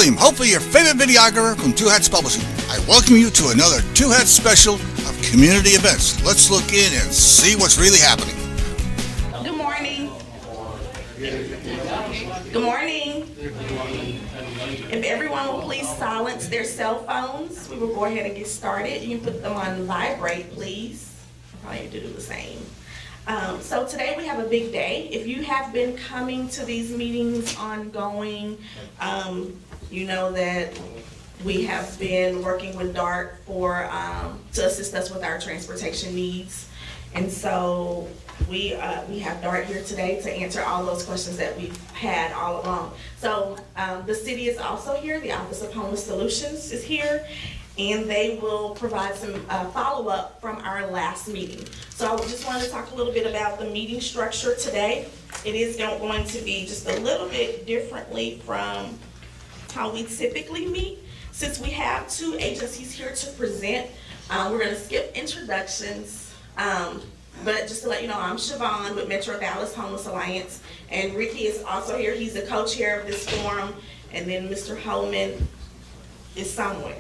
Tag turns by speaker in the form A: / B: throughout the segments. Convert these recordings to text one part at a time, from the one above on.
A: William, hopefully your favorite videographer from Two Hats Publishing. I welcome you to another Two Hats special of community events. Let's look in and see what's really happening.
B: Good morning. Good morning. If everyone will please silence their cell phones, we will go ahead and get started. You can put them on vibrate, please. I probably need to do the same. So today we have a big day. If you have been coming to these meetings ongoing, you know that we have been working with DART to assist us with our transportation needs. And so we have DART here today to answer all those questions that we've had all along. So the city is also here. The Office of Homeless Solutions is here, and they will provide some follow-up from our last meeting. So I just wanted to talk a little bit about the meeting structure today. It is going to be just a little bit differently from how we typically meet. Since we have two agencies here to present, we're going to skip introductions. But just to let you know, I'm Siobhan with Metro Dallas Homeless Alliance, and Ricky is also here. He's the co-chair of this forum, and then Mr. Holman is somewhere.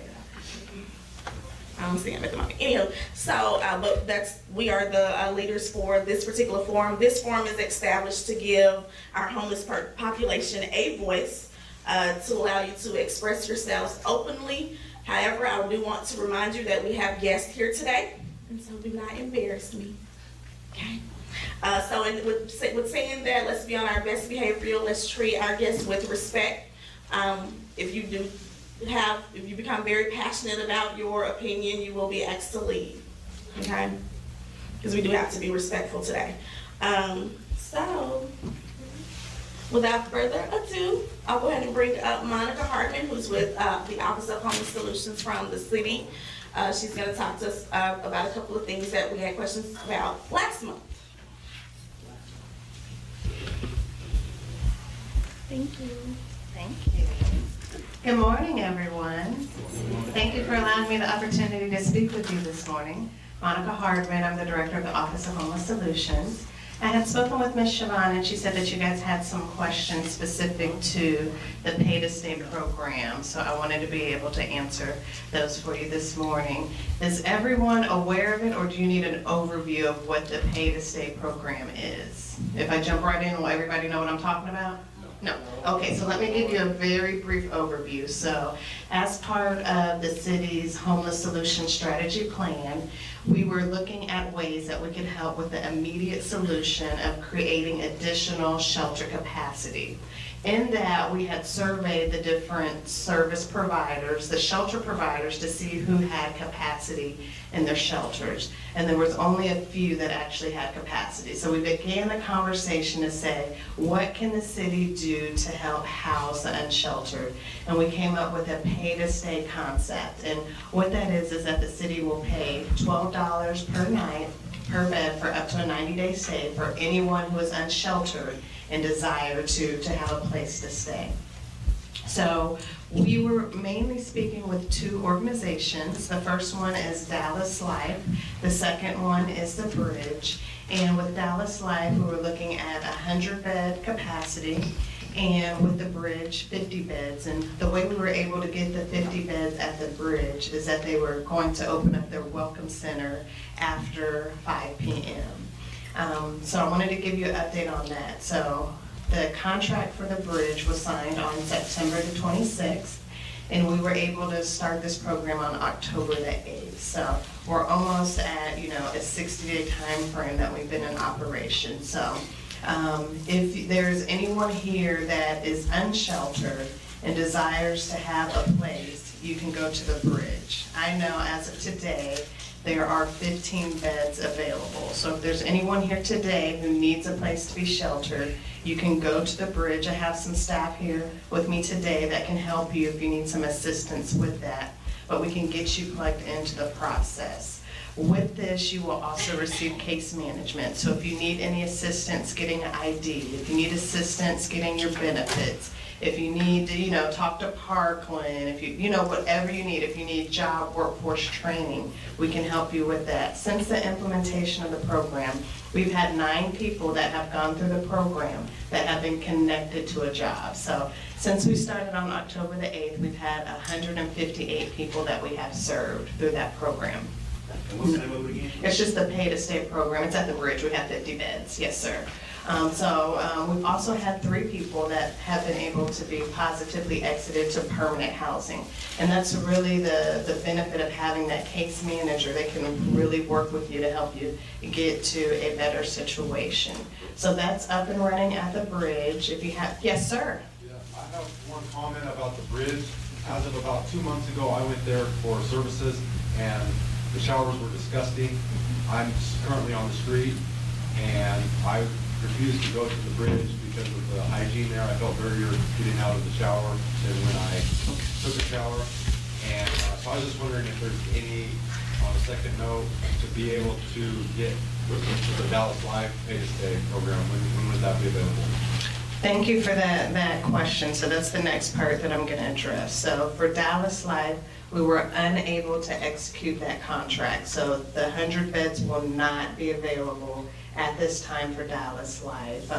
B: I don't see him at the moment. Anywho, so, but we are the leaders for this particular forum. This forum is established to give our homeless population a voice, to allow you to express yourselves openly. However, I do want to remind you that we have guests here today, and so do not embarrass me. Okay. So with saying that, let's be on our best behavior. Let's treat our guests with respect. If you become very passionate about your opinion, you will be asked to leave. Okay? Because we do have to be respectful today. So without further ado, I'll go ahead and bring up Monica Hartman, who's with the Office of Homeless Solutions from the city. She's going to talk to us about a couple of things that we had questions about last month. Thank you.
C: Thank you. Good morning, everyone. Thank you for allowing me the opportunity to speak with you this morning. Monica Hardman, I'm the director of the Office of Homeless Solutions. I had spoken with Ms. Siobhan, and she said that you guys had some questions specific to the Pay to Stay program, so I wanted to be able to answer those for you this morning. Is everyone aware of it, or do you need an overview of what the Pay to Stay program is? If I jump right in, will everybody know what I'm talking about? No. Okay, so let me give you a very brief overview. So as part of the city's homeless solution strategy plan, we were looking at ways that we could help with the immediate solution of creating additional shelter capacity. In that, we had surveyed the different service providers, the shelter providers, to see who had capacity in their shelters. And there was only a few that actually had capacity. So we began the conversation to say, what can the city do to help house the unsheltered? And we came up with a pay-to-stay concept. And what that is that the city will pay $12 per night per bed for up to a 90-day stay for anyone who is unsheltered and desire to have a place to stay. So we were mainly speaking with two organizations. The first one is Dallas Life. The second one is The Bridge. And with Dallas Life, we were looking at 100-bed capacity, and with The Bridge, 50 beds. And the way we were able to get the 50 beds at The Bridge is that they were going to open up their welcome center after 5 p.m. So I wanted to give you an update on that. So the contract for The Bridge was signed on September the 26th, and we were able to start this program on October the 8th. So we're almost at, a 60-day time frame that we've been in operation. So if there's anyone here that is unsheltered and desires to have a place, you can go to The Bridge. I know as of today, there are 15 beds available. So if there's anyone here today who needs a place to be sheltered, you can go to The Bridge. I have some staff here with me today that can help you if you need some assistance with that. But we can get you plugged into the process. With this, you will also receive case management. So if you need any assistance getting an ID, if you need assistance getting your benefits, if you need to, talk to Parkland, if whatever you need, if you need job workforce training, we can help you with that. Since the implementation of the program, we've had 9 people that have gone through the program that have been connected to a job. So since we started on October the 8th, we've had 158 people that we have served through that program.
D: And what's the name of it again?
C: It's just the Pay to Stay program. It's at the bridge. We have 50 beds. Yes, sir. We've also had 3 people that have been able to be positively exited to permanent housing. And that's really the benefit of having that case manager. They can really work with you to help you get to a better situation. So that's up and running at the bridge. If you have, yes, sir.
E: Yeah, I have one comment about the bridge. As of about 2 months ago, I went there for services and the showers were disgusting. I'm currently on the street and I refused to go to the bridge because of the hygiene there. I felt dirtier getting out of the shower than when I took a shower. And so I was just wondering if there's any, on a second note, to be able to get to the Dallas Live Pay to Stay program. When would that be available?
C: Thank you for that question. So that's the next part that I'm going to address. So for Dallas Live, we were unable to execute that contract. So the 100 beds will not be available at this time for Dallas Live.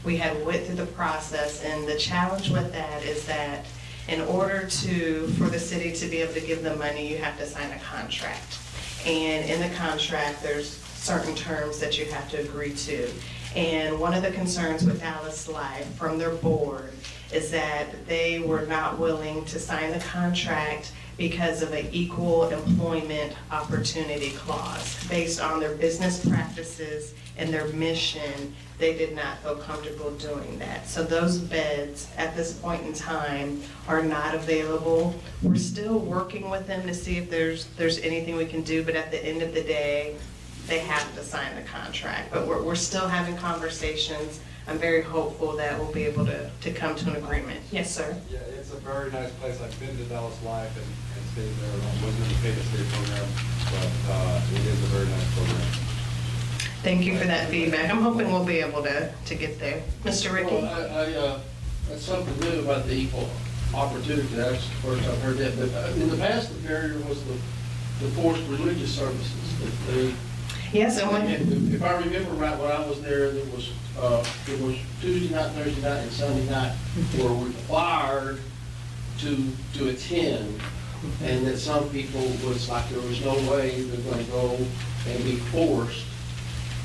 C: We had went through the process, and the challenge with that is that in order for the city to be able to give the money, you have to sign a contract. And in the contract, there's certain terms that you have to agree to. And one of the concerns with Dallas Live from their board is that they were not willing to sign the contract because of an equal employment opportunity clause. Based on their business practices and their mission, they did not feel comfortable doing that. So those beds at this point in time are not available. We're still working with them to see if there's anything we can do, but at the end of the day, they have to sign the contract. But we're still having conversations. I'm very hopeful that we'll be able to come to an agreement. Yes, sir.
E: Yeah, it's a very nice place. I've been to Dallas Live and stayed there. I wasn't in the Pay to Stay program, but it is a very nice program.
C: Thank you for that feedback. I'm hoping we'll be able to get there. Mr. Ricky?
F: Well, that's something new about the equal opportunity. That's the first I've heard that. But in the past, the barrier was the forced religious services.
C: Yes, and when,
F: if I remember right, when I was there, there was Tuesday night, Thursday night, and Sunday night were required to attend, and that some people was like there was no way they're going to go and be forced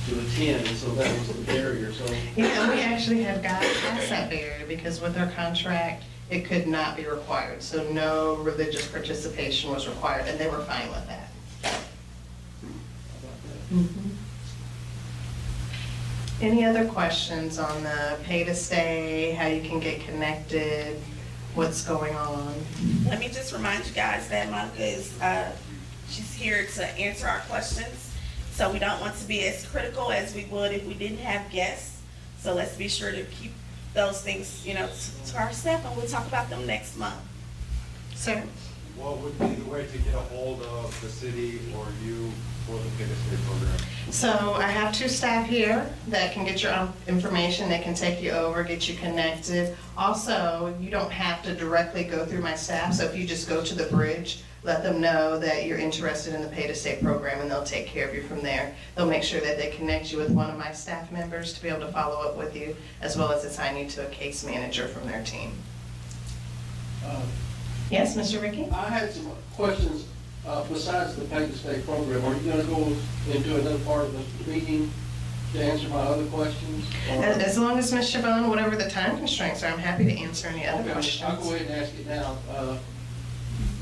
F: to attend, and so that was the barrier. So
C: yeah, and we actually have got past that barrier because with our contract, it could not be required. So no religious participation was required, and they were fine with that. Mm-hmm. Any other questions on the Pay to Stay, how you can get connected, what's going on?
B: Let me just remind you guys that Monica is, she's here to answer our questions. So we don't want to be as critical as we would if we didn't have guests. So let's be sure to keep those things, to ourselves, and we'll talk about them next month.
C: Sir?
E: What would be the way to get a hold of the city or you for the Pay to Stay program?
C: So I have 2 staff here that can get your information. They can take you over, get you connected. Also, you don't have to directly go through my staff. So if you just go to the bridge, let them know that you're interested in the Pay to Stay program, and they'll take care of you from there. They'll make sure that they connect you with one of my staff members to be able to follow up with you, as well as assign you to a case manager from their team. Yes, Mr. Ricky?
F: I had some questions besides the Pay to Stay program. Are you going to go into another part of the meeting to answer my other questions?
C: As long as Ms. Chabon, whatever the time constraints are, I'm happy to answer any other
F: Okay,
C: questions.
F: I'll go ahead and ask it now.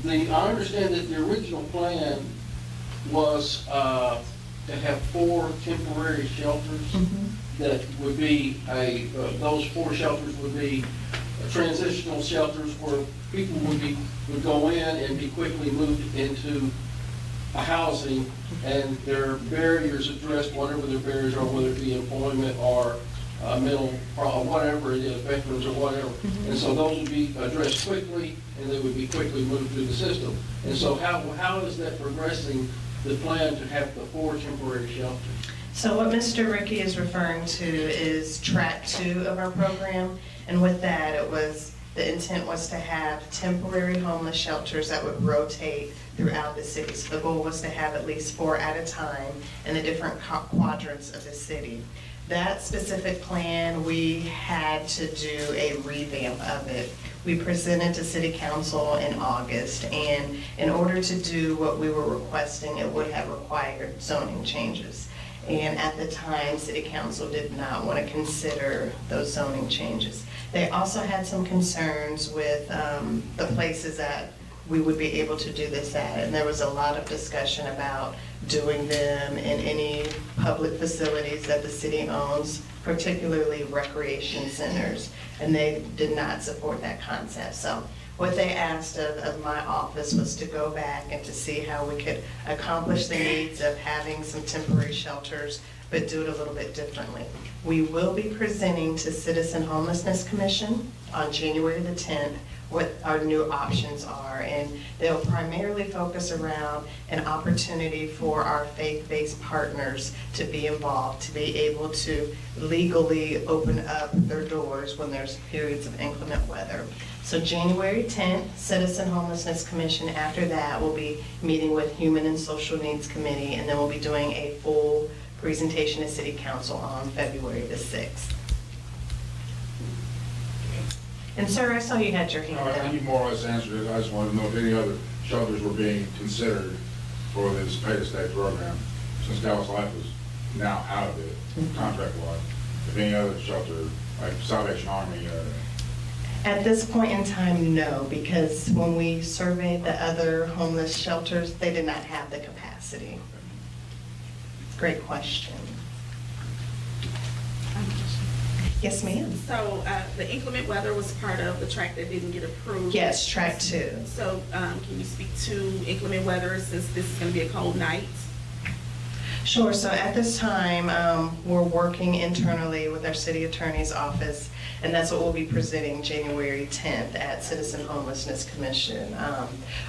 F: I understand that the original plan was to have 4 temporary shelters that would be those 4 shelters would be transitional shelters where people would go in and be quickly moved into a housing, and their barriers addressed, whatever their barriers are, whether it be employment or mental problem, whatever it is, veterans or whatever. And so those would be addressed quickly, and they would be quickly moved through the system. And so how is that progressing, the plan to have the 4 temporary shelters?
C: So what Mr. Ricky is referring to is track 2 of our program, and with that it was the intent was to have temporary homeless shelters that would rotate throughout the city. So the goal was to have at least 4 at a time in the different quadrants of the city. That specific plan, we had to do a revamp of it. We presented to City Council in August, and in order to do what we were requesting, it would have required zoning changes. And at the time, City Council did not want to consider those zoning changes. They also had some concerns with the places that we would be able to do this at, and there was a lot of discussion about doing them in any public facilities that the city owns, particularly recreation centers, and they did not support that concept. So what they asked of my office was to go back and to see how we could accomplish the needs of having some temporary shelters, but do it a little bit differently. We will be presenting to Citizen Homelessness Commission on January the 10th what our new options are, and they'll primarily focus around an opportunity for our faith-based partners to be involved, to be able to legally open up their doors when there's periods of inclement weather. So January 10th, Citizen Homelessness Commission. After that, we'll be meeting with Human and Social Needs Committee, and then we'll be doing a full presentation to City Council on February the 6th. And sir, I saw you had your hand
G: All right,
C: up.
G: you more or less answered it. I just wanted to know if any other shelters were being considered for this pay-to-stay program, since Dallas Life is now out of it, contract-wise. If any other shelter, like Salvation Army,
C: At this point in time, no, because when we surveyed the other homeless shelters, they did not have the capacity. Great question. Yes, ma'am.
B: So the inclement weather was part of the track that didn't get approved.
C: Yes, track 2.
B: So can you speak to inclement weather since this is going to be a cold night?
C: Sure, so at this time, we're working internally with our city attorney's office, and that's what we'll be presenting January 10th at Citizen Homelessness Commission.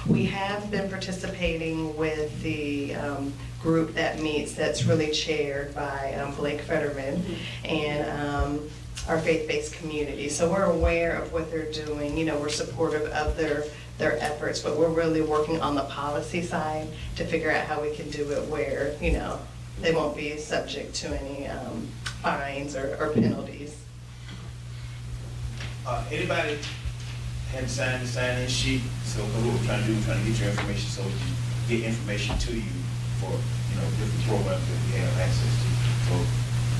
C: We have been participating with the group that meets, that's really chaired by Blake Fetterman, and our faith-based community. So we're aware of what they're doing. You know, we're supportive of their efforts, but we're really working on the policy side to figure out how we can do it where, you know, they won't be subject to any fines or penalties.
D: Anybody hadn't signed the sign-in sheet, so what we're trying to do, we're trying to get your information so we can get information to you for, you know, different programs that we have access to. So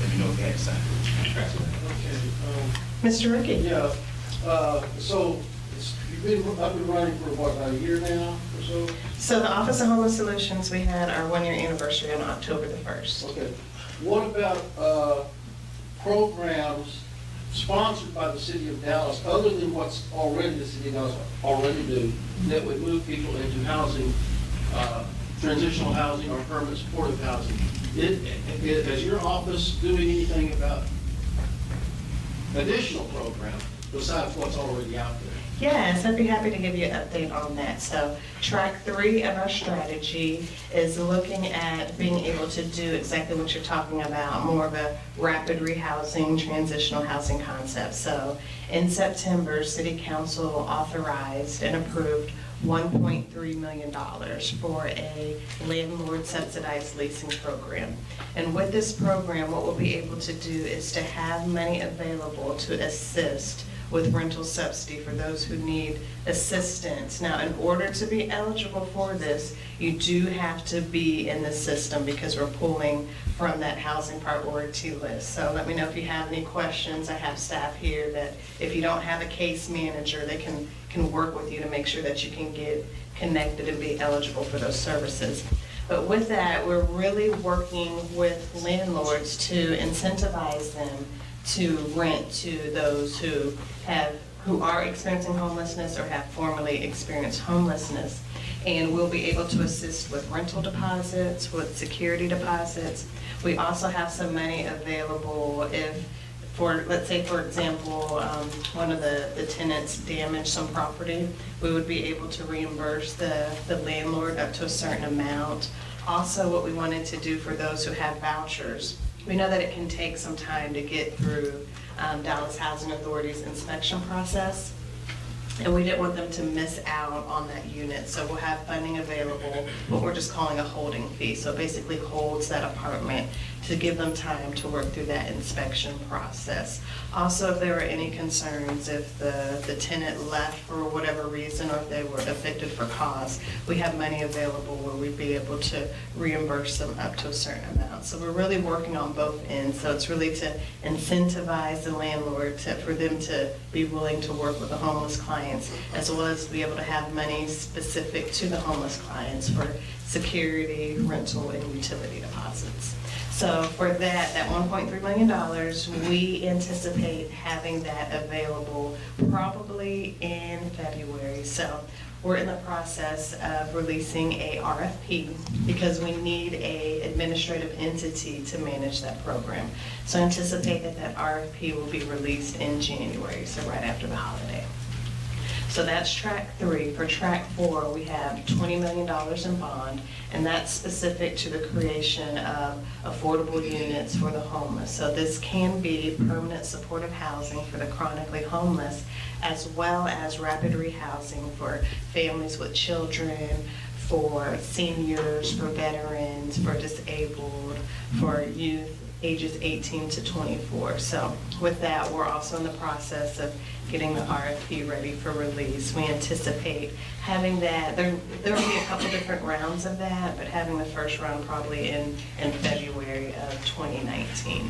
D: let me know if you hadn't signed it.
C: Mr. Ricky?
F: Yeah, so you've been up and running for what, about a year now or so?
C: So the Office of Homeless Solutions, we had our 1-year anniversary on October the 1st.
F: Okay. What about programs sponsored by the city of Dallas, other than what's already the city of Dallas already do, that would move people into housing, transitional housing or permanent supportive housing? Is your office doing anything about additional programs besides what's already out there?
C: Yes, I'd be happy to give you an update on that. So track 3 of our strategy is looking at being able to do exactly what you're talking about, more of a rapid rehousing, transitional housing concept. So in September, City Council authorized and approved $1.3 million for a landlord subsidized leasing program. And with this program, what we'll be able to do is to have money available to assist with rental subsidy for those who need assistance. Now, in order to be eligible for this, you do have to be in the system because we're pulling from that housing priority list. So let me know if you have any questions. I have staff here that if you don't have a case manager, they can work with you to make sure that you can get connected and be eligible for those services. But with that, we're really working with landlords to incentivize them to rent to those who are experiencing homelessness or have formerly experienced homelessness. And we'll be able to assist with rental deposits, with security deposits. We also have some money available if, let's say, for example, one of the tenants damaged some property, we would be able to reimburse the landlord up to a certain amount. Also, what we wanted to do for those who have vouchers, we know that it can take some time to get through Dallas Housing Authority's inspection process. And we didn't want them to miss out on that unit, so we'll have funding available, what we're just calling a holding fee. So it basically holds that apartment to give them time to work through that inspection process. Also, if there were any concerns, if the tenant left for whatever reason, or if they were evicted for cause, we have money available where we'd be able to reimburse them up to a certain amount. So we're really working on both ends. So it's really to incentivize the landlord for them to be willing to work with the homeless clients, as well as be able to have money specific to the homeless clients for security, rental, and utility deposits. So for that $1.3 million, we anticipate having that available probably in February. So we're in the process of releasing a RFP because we need a administrative entity to manage that program. So anticipate that RFP will be released in January, so right after the holiday. So that's track 3. For track 4, we have $20 million in bond, and that's specific to the creation of affordable units for the homeless. So this can be permanent supportive housing for the chronically homeless, as well as rapid rehousing for families with children, for seniors, for veterans, for disabled, for youth ages 18 to 24. So with that, we're also in the process of getting the RFP ready for release. We anticipate having that, there will be a couple different rounds of that, but having the first round probably in February of 2019.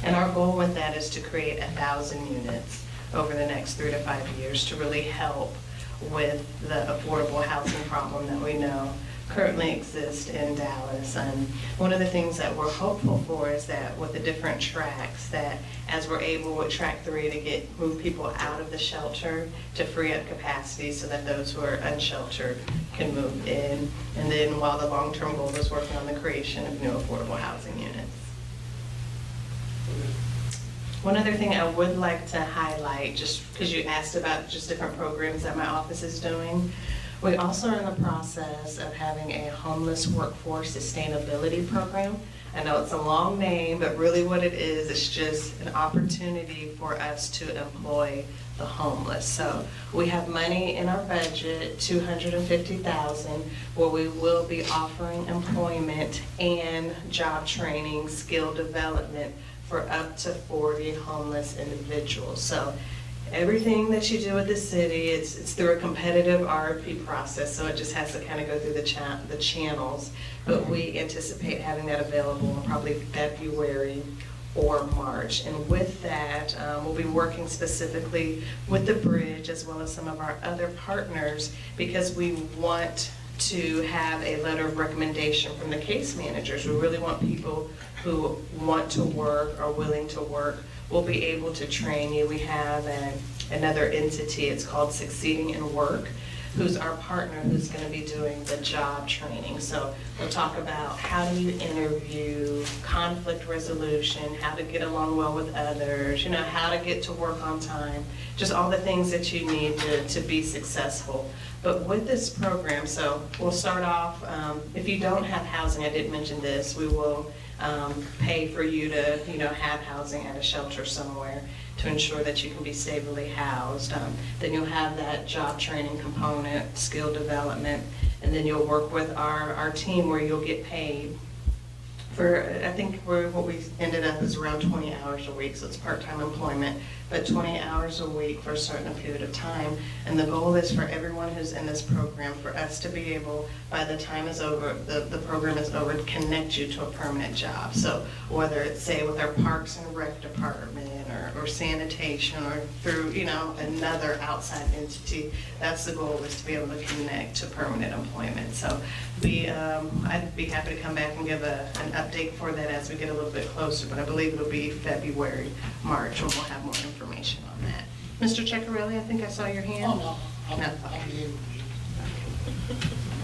C: And our goal with that is to create 1,000 units over the next 3 to 5 years to really help with the affordable housing problem that we know currently exist in Dallas. And one of the things that we're hopeful for is that with the different tracks, that as we're able with track 3 to move people out of the shelter to free up capacity so that those who are unsheltered can move in. And then while the long-term goal is working on the creation of new affordable housing units. One other thing I would like to highlight, just because you asked about just different programs that my office is doing, we also are in the process of having a homeless workforce sustainability program. I know it's a long name, but really what it is, it's just an opportunity for us to employ the homeless. So we have money in our budget, $250,000, where we will be offering employment and job training, skill development for up to 40 homeless individuals. So everything that you do with the city, it's through a competitive RFP process, so it just has to kind of go through the channels. But we anticipate having that available in probably February or March. And with that, we'll be working specifically with the bridge as well as some of our other partners, because we want to have a letter of recommendation from the case managers. We really want people who want to work, are willing to work. We'll be able to train you. We have another entity, it's called Succeeding in Work, who's our partner, who's going to be doing the job training. So we'll talk about how do you interview, conflict resolution, how to get along well with others, how to get to work on time, just all the things that you need to be successful. But with this program, so we'll start off, if you don't have housing, I did mention this, we will pay for you to have housing at a shelter somewhere to ensure that you can be stably housed. Then you'll have that job training component, skill development, and then you'll work with our team where you'll get paid for, I think what we ended up is around 20 hours a week, so it's part-time employment, but 20 hours a week for a certain period of time. And the goal is for everyone who's in this program, for us to be able, by the time is over, the program is over, to connect you to a permanent job. So whether it's, say, with our Parks and Rec department or sanitation or through, another outside entity, that's the goal, is to be able to connect to permanent employment. So I'd be happy to come back and give an update for that as we get a little bit closer, but I believe it'll be February, March, when we'll have more information on that. Mr. Ceccarelli, I think I saw your hand.
F: Oh, no.
C: No.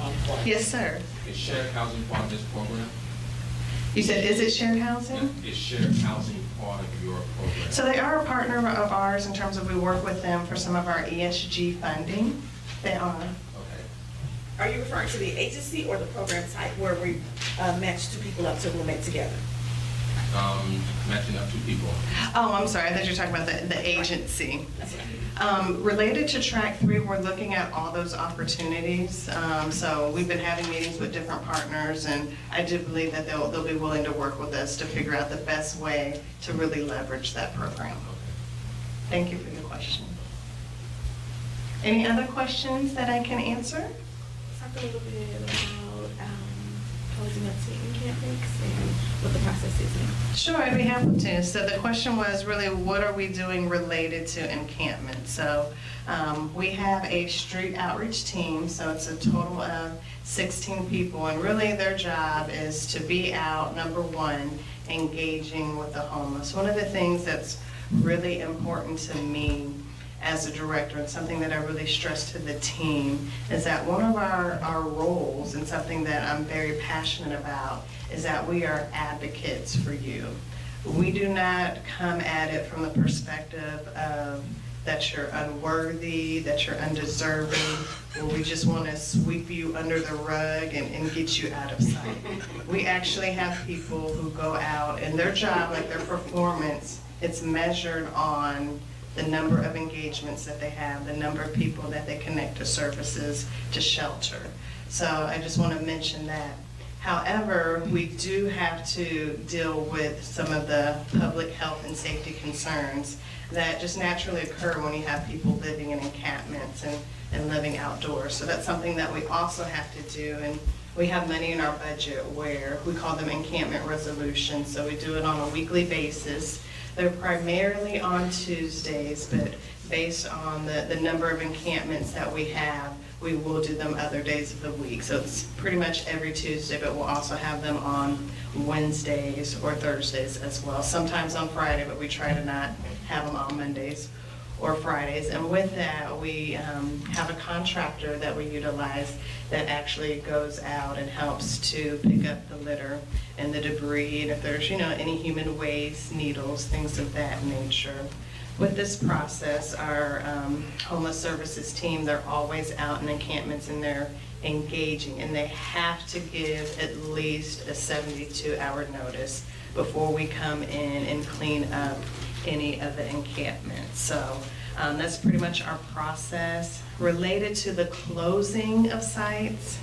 F: I'm
C: Yes, sir.
H: Is shared housing part of this program?
C: You said, is it shared housing?
H: Is shared housing part of your program?
C: So they are a partner of ours in terms of we work with them for some of our ESG funding. They are.
H: Okay.
B: Are you referring to the agency or the program type where we match two people up to roommates together?
H: matching up two people?
C: Oh, I'm sorry, I thought you were talking about the agency. Related to track 3, we're looking at all those opportunities. So we've been having meetings with different partners, and I do believe that they'll be willing to work with us to figure out the best way to really leverage that program. Thank you for your question. Any other questions that I can answer?
B: Talk a little bit about closing up to encampments and what the process is now.
C: Sure, I'd be happy to. So the question was really, what are we doing related to encampment? So we have a street outreach team, so it's a total of 16 people, and really their job is to be out, number one, engaging with the homeless. One of the things that's really important to me as a director, and something that I really stress to the team, is that one of our roles, and something that I'm very passionate about, is that we are advocates for you. We do not come at it from the perspective of that you're unworthy, that you're undeserving, or we just want to sweep you under the rug and get you out of sight. We actually have people who go out, and their job, like their performance, it's measured on the number of engagements that they have, the number of people that they connect to services, to shelter. So I just want to mention that. However, we do have to deal with some of the public health and safety concerns that just naturally occur when you have people living in encampments and living outdoors. So that's something that we also have to do, and we have money in our budget where we call them encampment resolutions. So we do it on a weekly basis. They're primarily on Tuesdays, but based on the number of encampments that we have, we will do them other days of the week. So it's pretty much every Tuesday, but we'll also have them on Wednesdays or Thursdays as well. Sometimes on Friday, but we try to not have them on Mondays or Fridays. And with that, we have a contractor that we utilize that actually goes out and helps to pick up the litter and the debris, and if there's, any human waste, needles, things of that nature. With this process, our homeless services team, they're always out in encampments and they're engaging, and they have to give at least a 72-hour notice before we come in and clean up any of the encampments. So that's pretty much our process. Related to the closing of sites,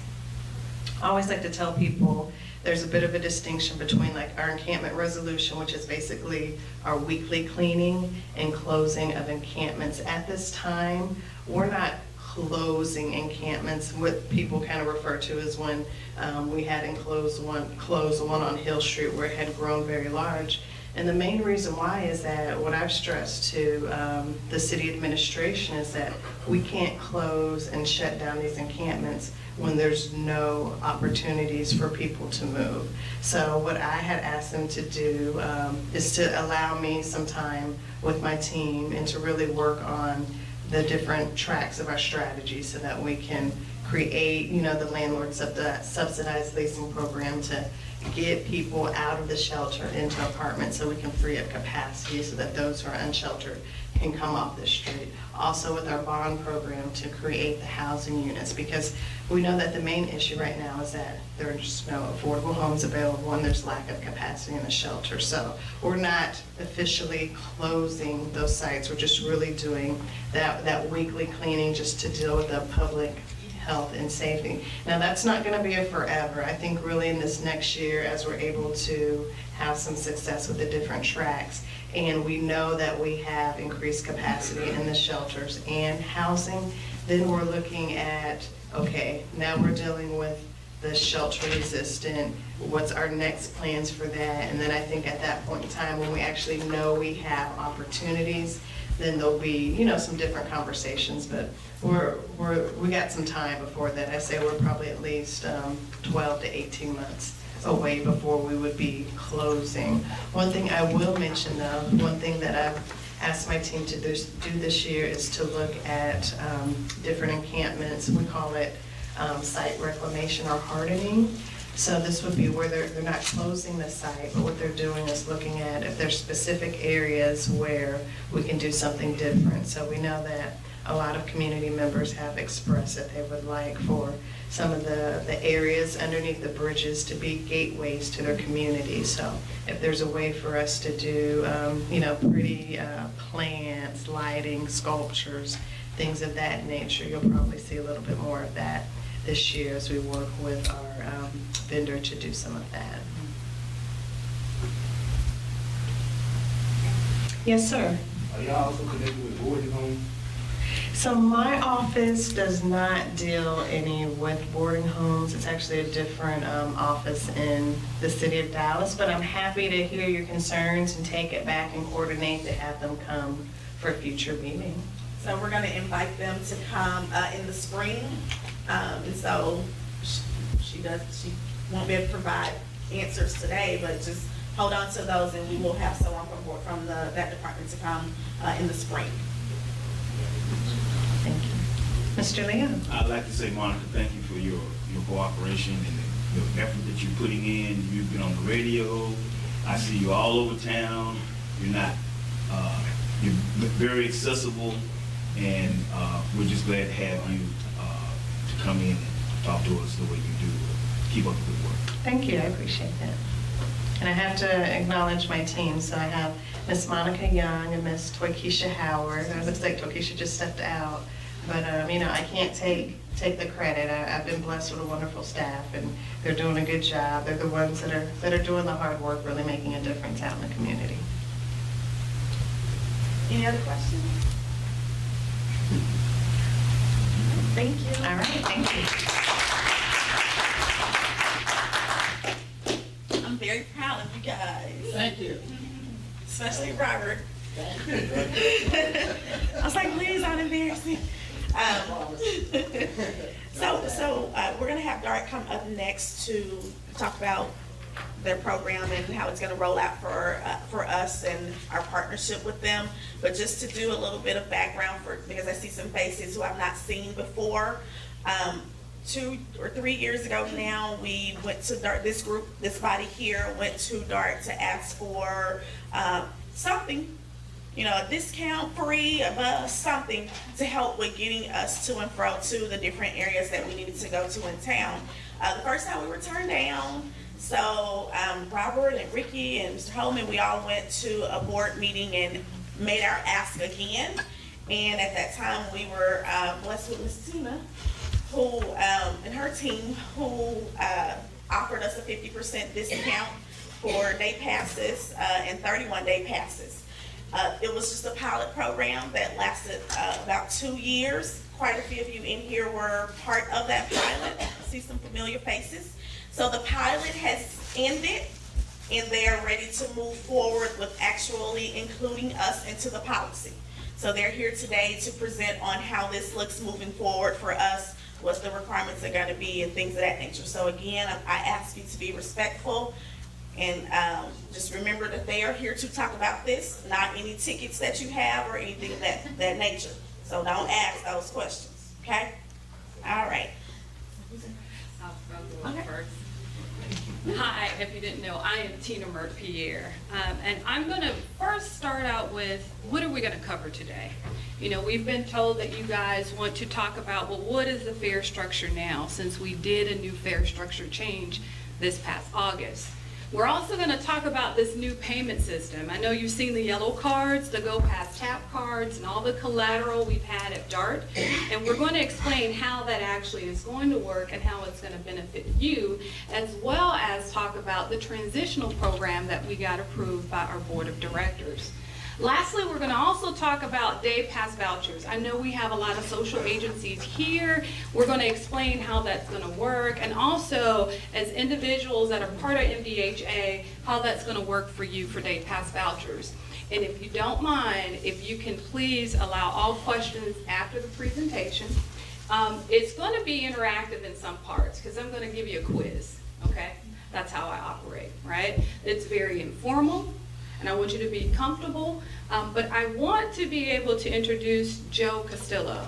C: I always like to tell people there's a bit of a distinction between like our encampment resolution, which is basically our weekly cleaning and closing of encampments. At this time, we're not closing encampments. What people kind of refer to as when we had closed one on Hill Street where it had grown very large. And the main reason why is that what I've stressed to the city administration is that we can't close and shut down these encampments when there's no opportunities for people to move. So what I had asked them to do is to allow me some time with my team and to really work on the different tracks of our strategy so that we can create, the landlord subsidized leasing program to get people out of the shelter into apartments so we can free up capacity so that those who are unsheltered can come off the street. Also with our bond program to create the housing units, because we know that the main issue right now is that there are just no affordable homes available and there's lack of capacity in the shelter. So we're not officially closing those sites. We're just really doing that weekly cleaning just to deal with the public health and safety. Now that's not going to be a forever. I think really in this next year, as we're able to have some success with the different tracks, and we know that we have increased capacity in the shelters and housing, then we're looking at, okay, now we're dealing with the shelter resistant, what's our next plans for that? And then I think at that point in time, when we actually know we have opportunities, then there'll be, some different conversations, but we got some time before that. I say we're probably at least 12 to 18 months away before we would be closing. One thing I will mention though, one thing that I've asked my team to do this year is to look at different encampments. We call it site reclamation or hardening. So this would be where they're not closing the site, but what they're doing is looking at if there's specific areas where we can do something different. So we know that a lot of community members have expressed that they would like for some of the areas underneath the bridges to be gateways to their community. So if there's a way for us to do, pretty plants, lighting, sculptures, things of that nature, you'll probably see a little bit more of that this year as we work with our vendor to do some of that. Yes, sir.
D: Are y'all also connected with boarding homes?
C: So my office does not deal any with boarding homes. It's actually a different office in the city of Dallas, but I'm happy to hear your concerns and take it back and coordinate to have them come for a future meeting.
B: So we're gonna invite them to come in the spring. And so she won't be able to provide answers today, but just hold on to those and we will have someone from that department to come in the spring.
C: Thank you. Mr. Leon?
D: I'd like to say, Monica, thank you for your cooperation and the effort that you're putting in. You've been on the radio. I see you all over town. You're very accessible, and we're just glad to have you to come in and talk to us the way you do. Keep up the good work.
C: Thank you, I appreciate that. And I have to acknowledge my team. So I have Miss Monica Young and Miss Toykesha Howard. It looks like Toykesha just stepped out. But, I can't take the credit. I've been blessed with a wonderful staff, and they're doing a good job. They're the ones that are doing the hard work, really making a difference out in the community.
B: Any other questions? Thank you.
C: All right, thank you.
B: I'm very proud of you guys,
F: Thank you.
B: especially Robert. I was like, please don't embarrass me. So we're gonna have Dart come up next to talk about their program and how it's gonna roll out for us and our partnership with them. But just to do a little bit of background because I see some faces who I've not seen before. 2 or 3 years ago now, we went to Dart, this body here went to Dart to ask for something, a discount, free, a bus, something to help with getting us to and fro to the different areas that we needed to go to in town. The first time we were turned down, so Robert and Ricky and Mr. Holman, we all went to a board meeting and made our ask again. And at that time, we were blessed with Miss Tina, who and her team, who offered us a 50% discount for day passes and 31-day passes. It was just a pilot program that lasted about 2 years. Quite a few of you in here were part of that pilot. I see some familiar faces. So the pilot has ended, and they are ready to move forward with actually including us into the policy. So they're here today to present on how this looks moving forward for us, what the requirements are going to be, and things of that nature. So again, I ask you to be respectful, and just remember that they are here to talk about this, not any tickets that you have or anything of that nature. So don't ask those questions, okay? All right.
I: I'll go first. Hi, if you didn't know, I am Tina Mert-Pierre. And I'm going to first start out with, what are we going to cover today? We've been told that you guys want to talk about, well, what is the fare structure now, since we did a new fare structure change this past August. We're also going to talk about this new payment system. I know you've seen the yellow cards, the Go Pass Tap cards, and all the collateral we've had at DART. And we're going to explain how that actually is going to work and how it's going to benefit you, as well as talk about the transitional program that we got approved by our board of directors. Lastly, we're going to also talk about day pass vouchers. I know we have a lot of social agencies here. We're going to explain how that's going to work, and also as individuals that are part of MDHA, how that's going to work for you for day pass vouchers. And if you don't mind, if you can please allow all questions after the presentation. It's going to be interactive in some parts because I'm going to give you a quiz, okay? That's how I operate, right? It's very informal. And I want you to be comfortable, but I want to be able to introduce Joe Castillo.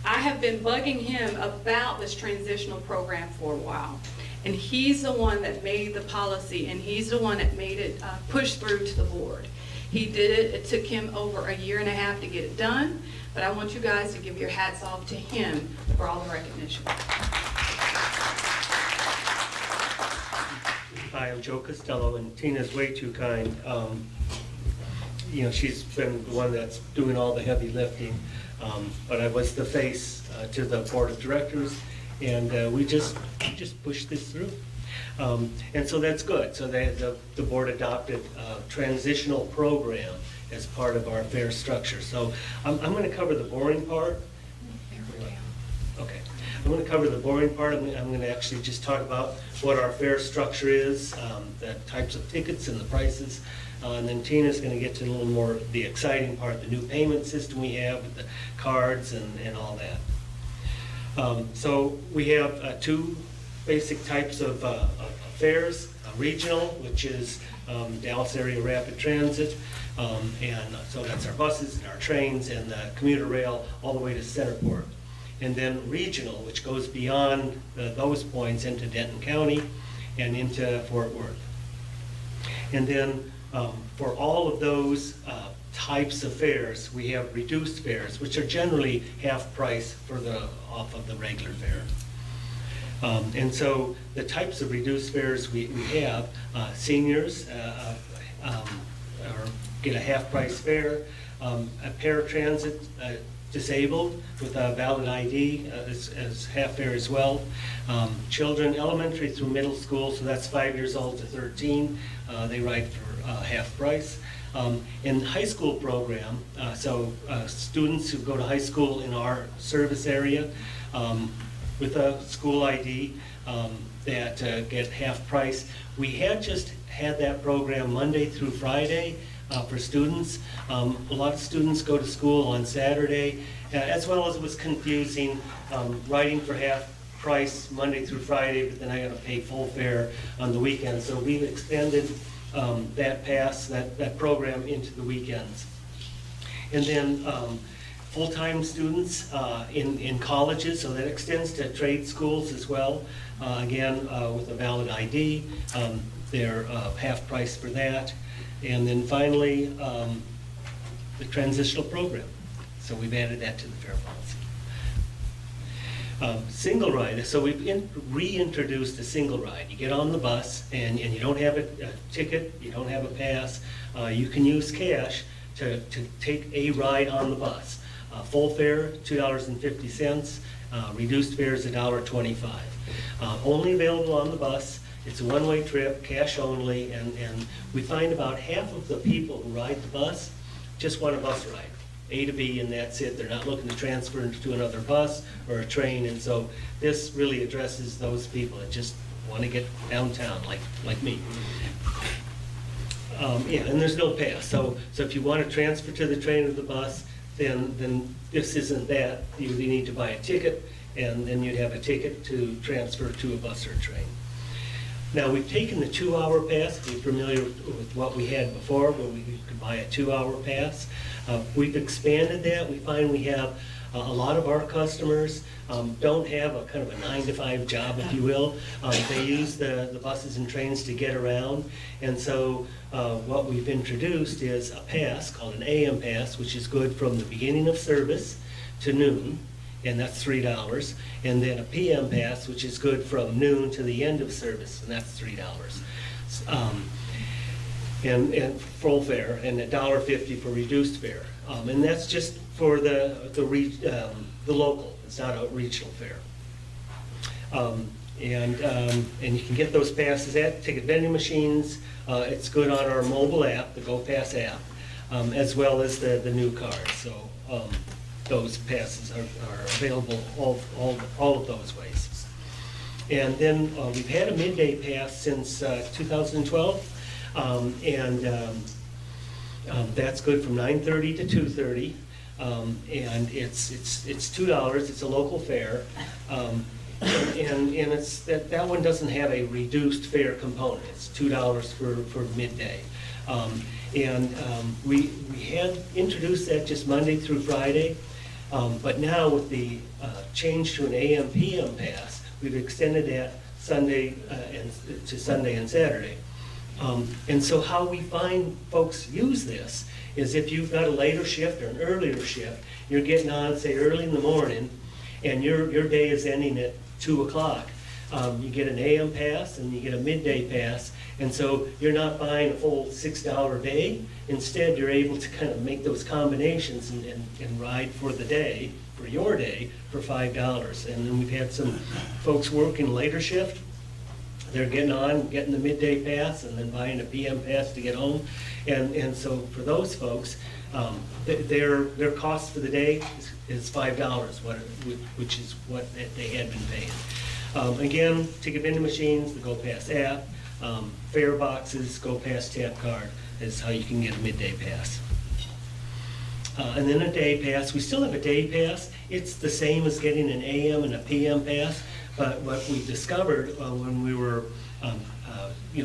I: I have been bugging him about this transitional program for a while, and he's the one that made the policy, and he's the one that made it push through to the board. He did it. It took him over a year and a half to get it done, but I want you guys to give your hats off to him for all the recognition.
J: Hi, I'm Joe Costello, and Tina's way too kind. You know, she's been the one that's doing all the heavy lifting, but I was the face to the board of directors, and we just pushed this through. And so that's good. So the board adopted a transitional program as part of our fare structure. So I'm going to cover the boring part. Okay. I'm going to cover the boring part. I'm going to actually just talk about what our fare structure is, the types of tickets and the prices. And then Tina's going to get to a little more the exciting part, the new payment system we have with the cards and all that. So we have two basic types of fares, regional, which is Dallas area rapid transit, and so that's our buses and our trains and the commuter rail all the way to Centerport. And then regional, which goes beyond those points into Denton County and into Fort Worth. And then for all of those types of fares, we have reduced fares, which are generally half price off of the regular fare. And so the types of reduced fares we have, seniors get a half price fare, a paratransit disabled with a valid ID as half fare as well. Children elementary through middle school, so that's 5 years old to 13, they ride for half price. In the high school program, so students who go to high school in our service area with a school ID that get half price. We had just had that program Monday through Friday for students. A lot of students go to school on Saturday, as well as it was confusing riding for half price Monday through Friday, but then I got to pay full fare on the weekend. So we've extended that pass, that program into the weekends. And then full-time students in colleges, so that extends to trade schools as well. Again, with a valid ID, they're half price for that. And then finally, the transitional program. So we've added that to the fare policy. Single ride, so we've reintroduced a single ride. You get on the bus and you don't have a ticket, you don't have a pass, you can use cash to take a ride on the bus. Full fare, $2.50, reduced fare is $1.25. Only available on the bus. It's a one-way trip, cash only, and we find about half of the people who ride the bus just want a bus ride, A to B, and that's it. They're not looking to transfer to another bus or a train, and so this really addresses those people that just want to get downtown, like me. Yeah, and there's no pass. So if you want to transfer to the train or the bus, then this isn't that. You need to buy a ticket, and then you'd have a ticket to transfer to a bus or a train. Now, we've taken the 2-hour pass. If you're familiar with what we had before, where we could buy a 2-hour pass. We've expanded that. We find we have a lot of our customers don't have a kind of a 9-to-5 job, if you will. They use the buses and trains to get around. And so what we've introduced is a pass called an AM pass, which is good from the beginning of service to noon, and that's $3. And then a PM pass, which is good from noon to the end of service, and that's $3. And full fare, and $1.50 for reduced fare. And that's just for the local. It's not a regional fare. And you can get those passes at ticket vending machines. It's good on our mobile app, the GoPass app, as well as the new cards. So those passes are available all of those ways. And then we've had a midday pass since 2012, and that's good from 9:30 to 2:30, and it's $2. It's a local fare, and it's that one doesn't have a reduced fare component. It's $2 for midday. We had introduced that just Monday through Friday, but now with the change to an AM PM pass, we've extended that Sunday and Saturday. And so how we find folks use this is if you've got a later shift or an earlier shift, you're getting on, say, early in the morning, and your day is ending at 2 o'clock. You get an AM pass and you get a midday pass, and so you're not buying a full $6 day. Instead, you're able to kind of make those combinations and ride for the day, for your day, for $5. And then we've had some folks working later shift. They're getting on, getting the midday pass, and then buying a PM pass to get home. And so for those folks, their cost for the day is $5, which is what they had been paying. Again, ticket vending machines, the Go Pass app, fare boxes, Go Pass tap card is how you can get a midday pass. And then a day pass. We still have a day pass. It's the same as getting an AM and a PM pass, but what we discovered when we were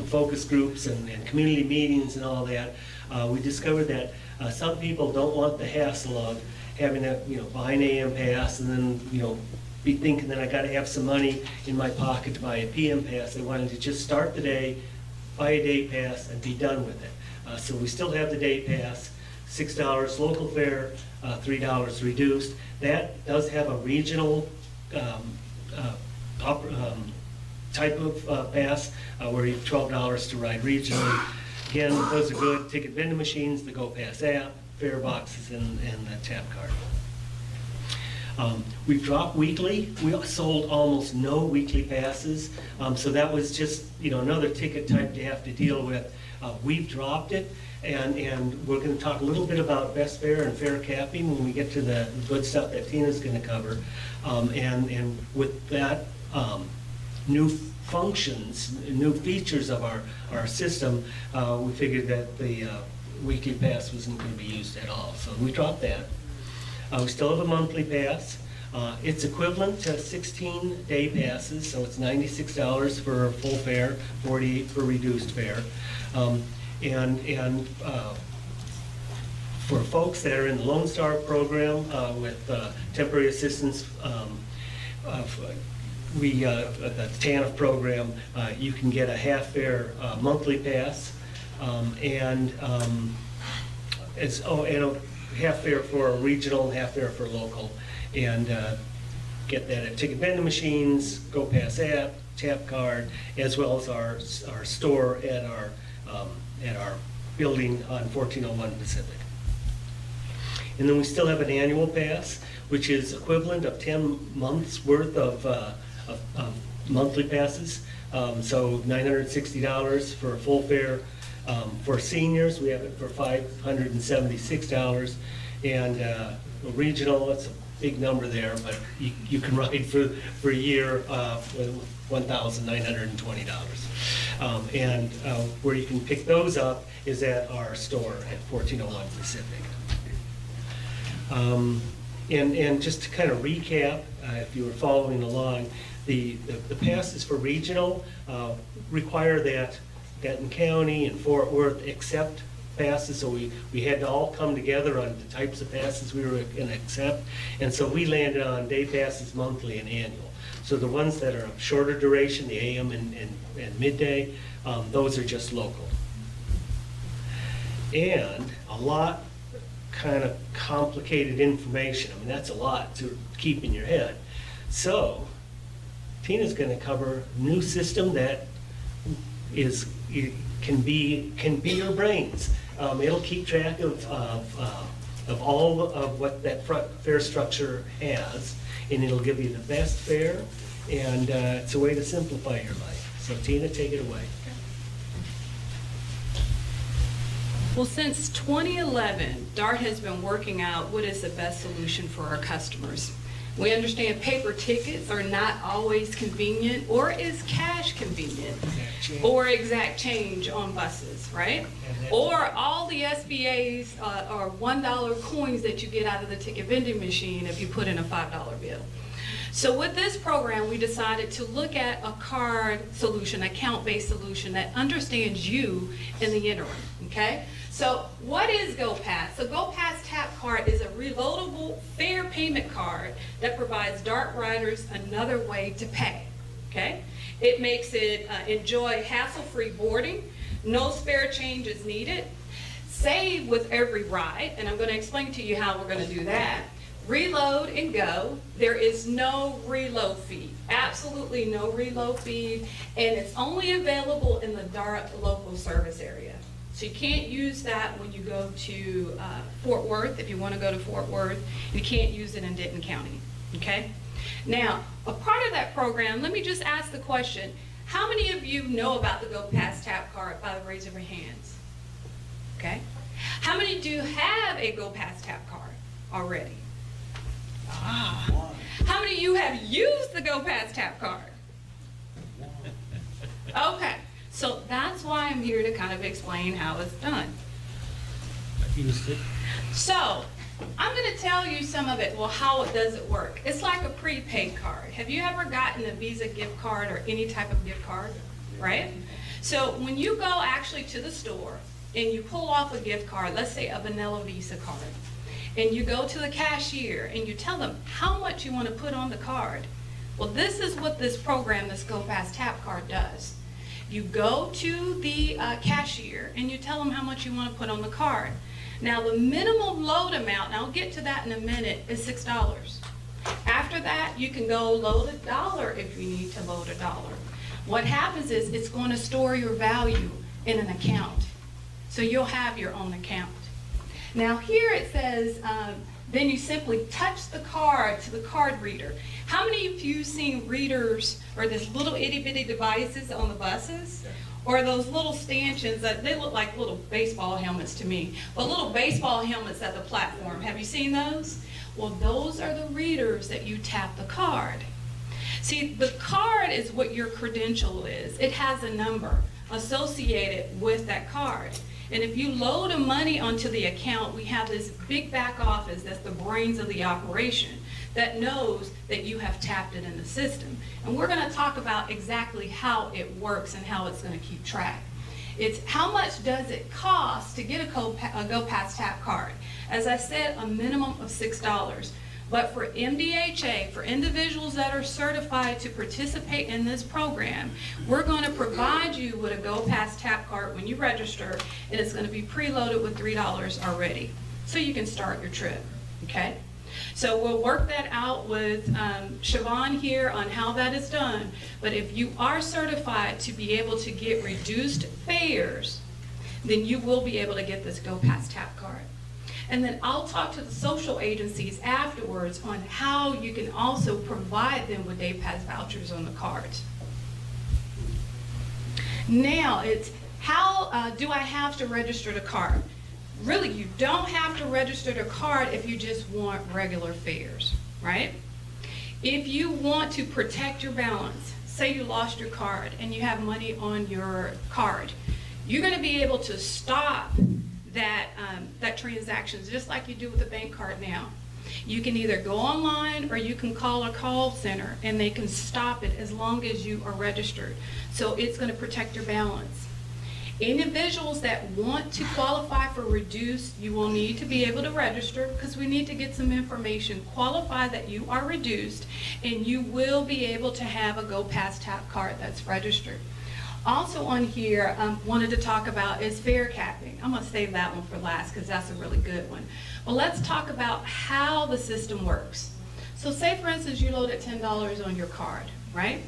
J: focus groups and community meetings and all that, we discovered that some people don't want the hassle of having to buy an AM pass and then be thinking that I got to have some money in my pocket to buy a PM pass. They wanted to just start the day, buy a day pass, and be done with it. So we still have the day pass, $6 local fare, $3 reduced. That does have a regional type of pass where you have $12 to ride regionally. Again, those are good. Ticket vending machines, the Go Pass app, fare boxes, and the tap card. We've dropped weekly. We sold almost no weekly passes, so that was just another ticket type to have to deal with. We've dropped it, and we're going to talk a little bit about best fare and fare capping when we get to the good stuff that Tina's going to cover. And with that, new functions, new features of our system, we figured that the weekly pass wasn't going to be used at all, so we dropped that. We still have a monthly pass. It's equivalent to 16-day passes, so it's $96 for full fare, $48 for reduced fare. And for folks that are in the Lone Star program with temporary assistance, the TANF program, you can get a half fare monthly pass, and a half fare for a regional, half fare for local, and get that at ticket vending machines, Go Pass app, tap card, as well as our store at our building on 1401 Pacific. And then we still have an annual pass, which is equivalent of 10 months worth of monthly passes. So $960 for a full fare. For seniors, we have it for $576, and regional, it's a big number there, but you can ride for a year with $1,920. And where you can pick those up is at our store at 1401 Pacific. And just to kind of recap, if you were following along, the passes for regional require that Denton County and Fort Worth accept passes, so we had to all come together on the types of passes we were going to accept, and so we landed on day passes monthly and annual. So the ones that are of shorter duration, the AM and midday, those are just local. And a lot kind of complicated information. I mean, that's a lot to keep in your head. So Tina's going to cover a new system that can be your brains. It'll keep track of all of what that fare structure has, and it'll give you the best fare, and it's a way to simplify your life. So Tina, take it away.
I: Well, since 2011, DART has been working out what is the best solution for our customers. We understand paper tickets are not always convenient, or is cash convenient, or exact change on buses, right? Or all the SBAs are $1 coins that you get out of the ticket vending machine if you put in a $5 bill. So with this program, we decided to look at a card solution, account-based solution that understands you in the interim, okay? So what is GoPass? So GoPass Tap Card is a reloadable fare payment card that provides DART riders another way to pay, okay? It makes it enjoy hassle-free boarding. No spare change is needed. Save with every ride, and I'm going to explain to you how we're going to do that. Reload and go. There is no reload fee, absolutely no reload fee, and it's only available in the Dart local service area. So you can't use that when you go to Fort Worth. If you want to go to Fort Worth, you can't use it in Denton County, okay? Now, a part of that program, let me just ask the question, how many of you know about the Go Past Tap card by the raise of your hands? Okay. How many do have a Go Past Tap card already? Ah. How many of you have used the Go Past Tap card? Okay, so that's why I'm here to kind of explain how it's done.
J: I used it.
I: So, I'm going to tell you some of it, well, how it does it work. It's like a prepaid card. Have you ever gotten a Visa gift card or any type of gift card, right? So when you go actually to the store and you pull off a gift card, let's say a vanilla Visa card, and you go to the cashier and you tell them how much you want to put on the card. Well, this is what this program, this Go Past Tap card does. You go to the cashier and you tell them how much you want to put on the card. Now, the minimum load amount, and I'll get to that in a minute, is $6. After that, you can go load $1 if you need to load $1. What happens is it's going to store your value in an account. So you'll have your own account. Now, here it says, then you simply touch the card to the card reader. How many of you seen readers or these little itty-bitty devices on the buses? Or those little stanchions that they look like little baseball helmets to me, but little baseball helmets at the platform. Have you seen those? Well, those are the readers that you tap the card. See, the card is what your credential is. It has a number associated with that card. And if you load the money onto the account, we have this big back office that's the brains of the operation that knows that you have tapped it in the system. And we're going to talk about exactly how it works and how it's going to keep track. It's how much does it cost to get a Go Past Tap card? As I said, a minimum of $6. But for MDHA, for individuals that are certified to participate in this program, we're going to provide you with a Go Past Tap card when you register, and it's going to be preloaded with $3 already. So you can start your trip, okay? So we'll work that out with Siobhan here on how that is done. But if you are certified to be able to get reduced fares, then you will be able to get this Go Past Tap card. And then I'll talk to the social agencies afterwards on how you can also provide them with day pass vouchers on the cards. Now, it's how do I have to register the card? Really, you don't have to register the card if you just want regular fares, right? If you want to protect your balance, say you lost your card and you have money on your card, you're going to be able to stop that transaction just like you do with a bank card now. You can either go online or you can call a call center and they can stop it as long as you are registered. So it's going to protect your balance. Individuals that want to qualify for reduced, you will need to be able to register because we need to get some information, qualify that you are reduced, and you will be able to have a Go Past Tap card that's registered. Also on here, wanted to talk about is fare capping. I'm going to save that one for last because that's a really good one. Well, let's talk about how the system works. So say, for instance, you load at $10 on your card, right?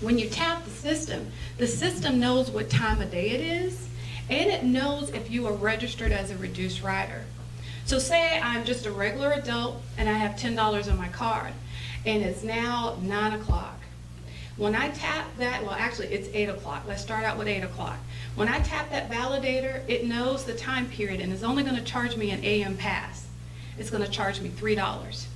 I: When you tap the system knows what time of day it is, and it knows if you are registered as a reduced rider. So say I'm just a regular adult and I have $10 on my card, and it's now 9 o'clock. When I tap that, well actually it's 8 o'clock. Let's start out with 8 o'clock. When I tap that validator, it knows the time period and is only going to charge me an AM pass. It's going to charge me $3.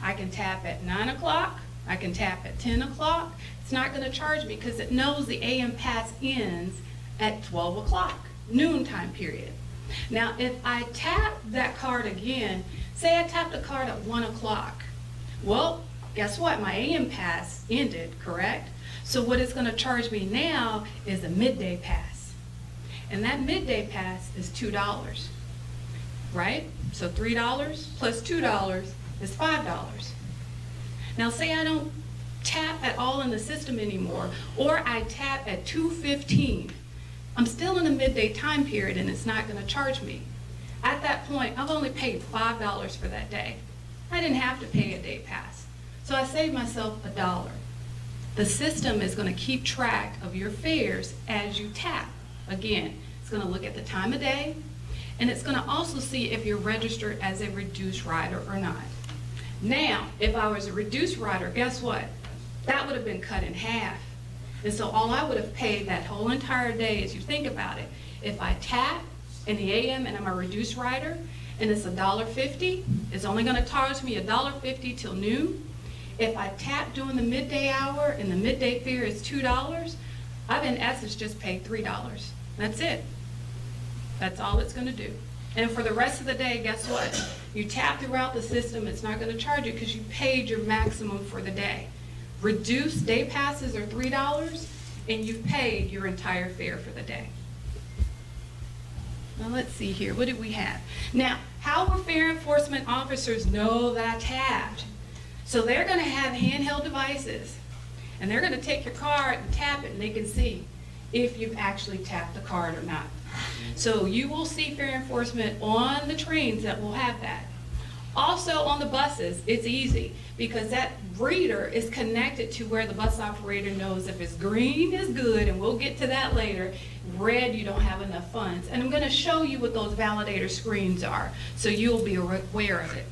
I: I can tap at 9 o'clock. I can tap at 10 o'clock. It's not going to charge me because it knows the AM pass ends at 12 o'clock, noon time period. Now, if I tap that card again, say I tap the card at 1 o'clock, well, guess what? My AM pass ended, correct? So what it's going to charge me now is a midday pass. And that midday pass is $2, right? So $3 plus $2 is $5. Now say I don't tap at all in the system anymore, or I tap at 2:15. I'm still in the midday time period and it's not gonna charge me. At that point, I've only paid $5 for that day. I didn't have to pay a day pass. So I saved myself $1. The system is gonna keep track of your fares as you tap. Again, it's gonna look at the time of day, and it's gonna also see if you're registered as a reduced rider or not. Now, if I was a reduced rider, guess what? That would have been cut in half. And so all I would have paid that whole entire day, as you think about it, if I tap in the AM and I'm a reduced rider, and it's $1.50, it's only gonna charge me $1.50 till noon. If I tap during the midday hour and the midday fare is $2, I've in essence just paid $3. That's it. That's all it's gonna do. And for the rest of the day, guess what? You tap throughout the system, it's not gonna charge you because you paid your maximum for the day. Reduced day passes are $3, and you've paid your entire fare for the day. Now let's see here, what do we have? Now, how will fare enforcement officers know that I tapped? So they're gonna have handheld devices, and they're gonna take your card and tap it, and they can see if you've actually tapped the card or not. So you will see fare enforcement on the trains that will have that. Also on the buses, it's easy because that reader is connected to where the bus operator knows if it's green is good, and we'll get to that later. Red, you don't have enough funds. And I'm gonna show you what those validator screens are, so you'll be aware of it.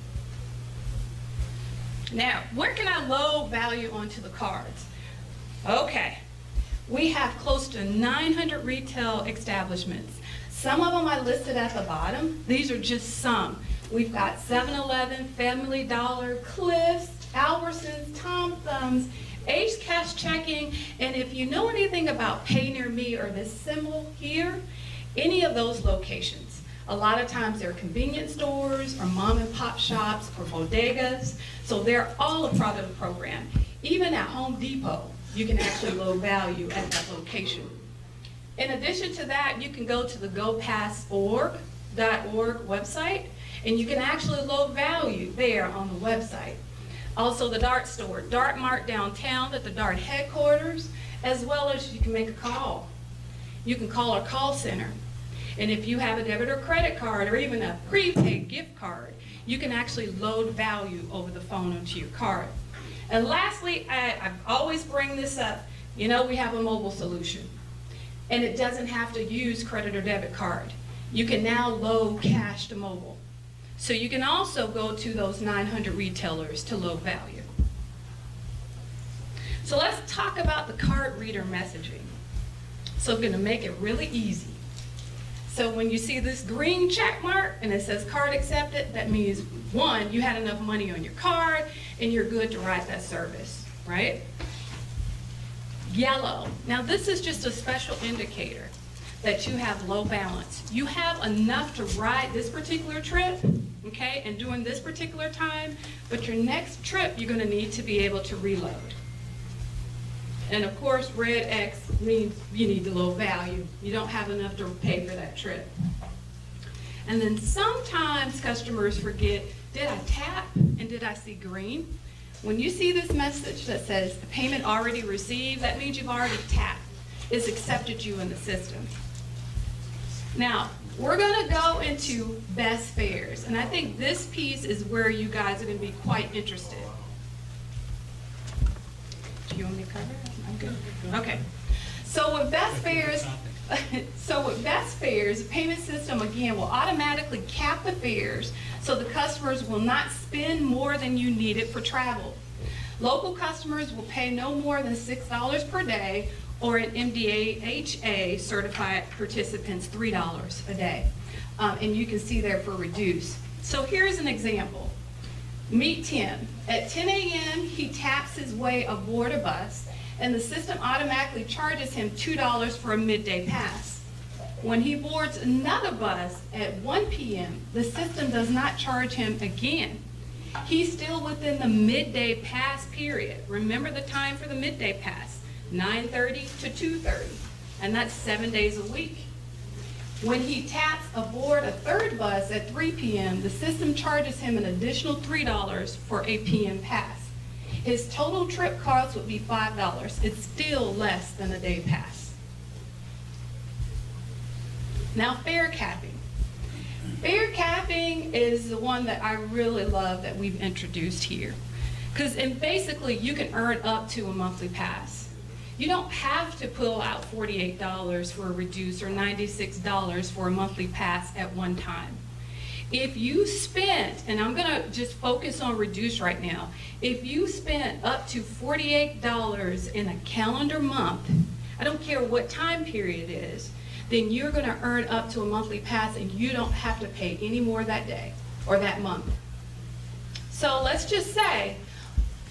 I: Now, where can I load value onto the cards? Okay, we have close to 900 retail establishments. Some of them I listed at the bottom. These are just some. We've got 7-Eleven, Family Dollar, Cliff's, Albertsons, Tom Thumbs, Ace Cash Checking, and if you know anything about Pay Near Me or this symbol here, any of those locations. A lot of times they're convenience stores or mom and pop shops or bodegas, so they're all a part of the program. Even at Home Depot, you can actually load value at that location. In addition to that, you can go to the gopass.org website, and you can actually load value there on the website. Also the Dart store, Dart Mart downtown at the Dart headquarters, as well as you can make a call. You can call our call center. And if you have a debit or credit card or even a prepaid gift card, you can actually load value over the phone onto your card. And lastly, I always bring this up, you know, we have a mobile solution. And it doesn't have to use credit or debit card. You can now load cash to mobile. So you can also go to those 900 retailers to load value. So let's talk about the card reader messaging. So I'm gonna make it really easy. So when you see this green check mark and it says card accepted, that means one, you had enough money on your card and you're good to ride that service, right? Yellow, now this is just a special indicator that you have low balance. You have enough to ride this particular trip, okay, and during this particular time, but your next trip, you're gonna need to be able to reload. And of course, red X means you need the low value. You don't have enough to pay for that trip. And then sometimes customers forget, did I tap and did I see green? When you see this message that says the payment already received, that means you've already tapped. It's accepted you in the system. Now, we're gonna go into best fares, and I think this piece is where you guys are gonna be quite interested. Do you want me to cover it? I'm good. Okay. So with best fares, the payment system again will automatically cap the fares so the customers will not spend more than you needed for travel. Local customers will pay no more than $6 per day, or an MDHA certified participants $3 a day. And you can see there for reduce. So here's an example. Meet Tim. At 10 a.m., he taps his way aboard a bus, and the system automatically charges him $2 for a midday pass. When he boards another bus at 1 p.m., the system does not charge him again. He's still within the midday pass period. Remember the time for the midday pass, 9:30 to 2:30, and that's 7 days a week. When he taps aboard a third bus at 3 p.m., the system charges him an additional $3 for a PM pass. His total trip cost would be $5. It's still less than a day pass. Now, fare capping. Fare capping is the one that I really love that we've introduced here. Because basically, you can earn up to a monthly pass. You don't have to pull out $48 for a reduce or $96 for a monthly pass at one time. If you spent, and I'm gonna just focus on reduce right now, if you spent up to $48 in a calendar month, I don't care what time period it is, then you're gonna earn up to a monthly pass and you don't have to pay any more that day or that month. So let's just say,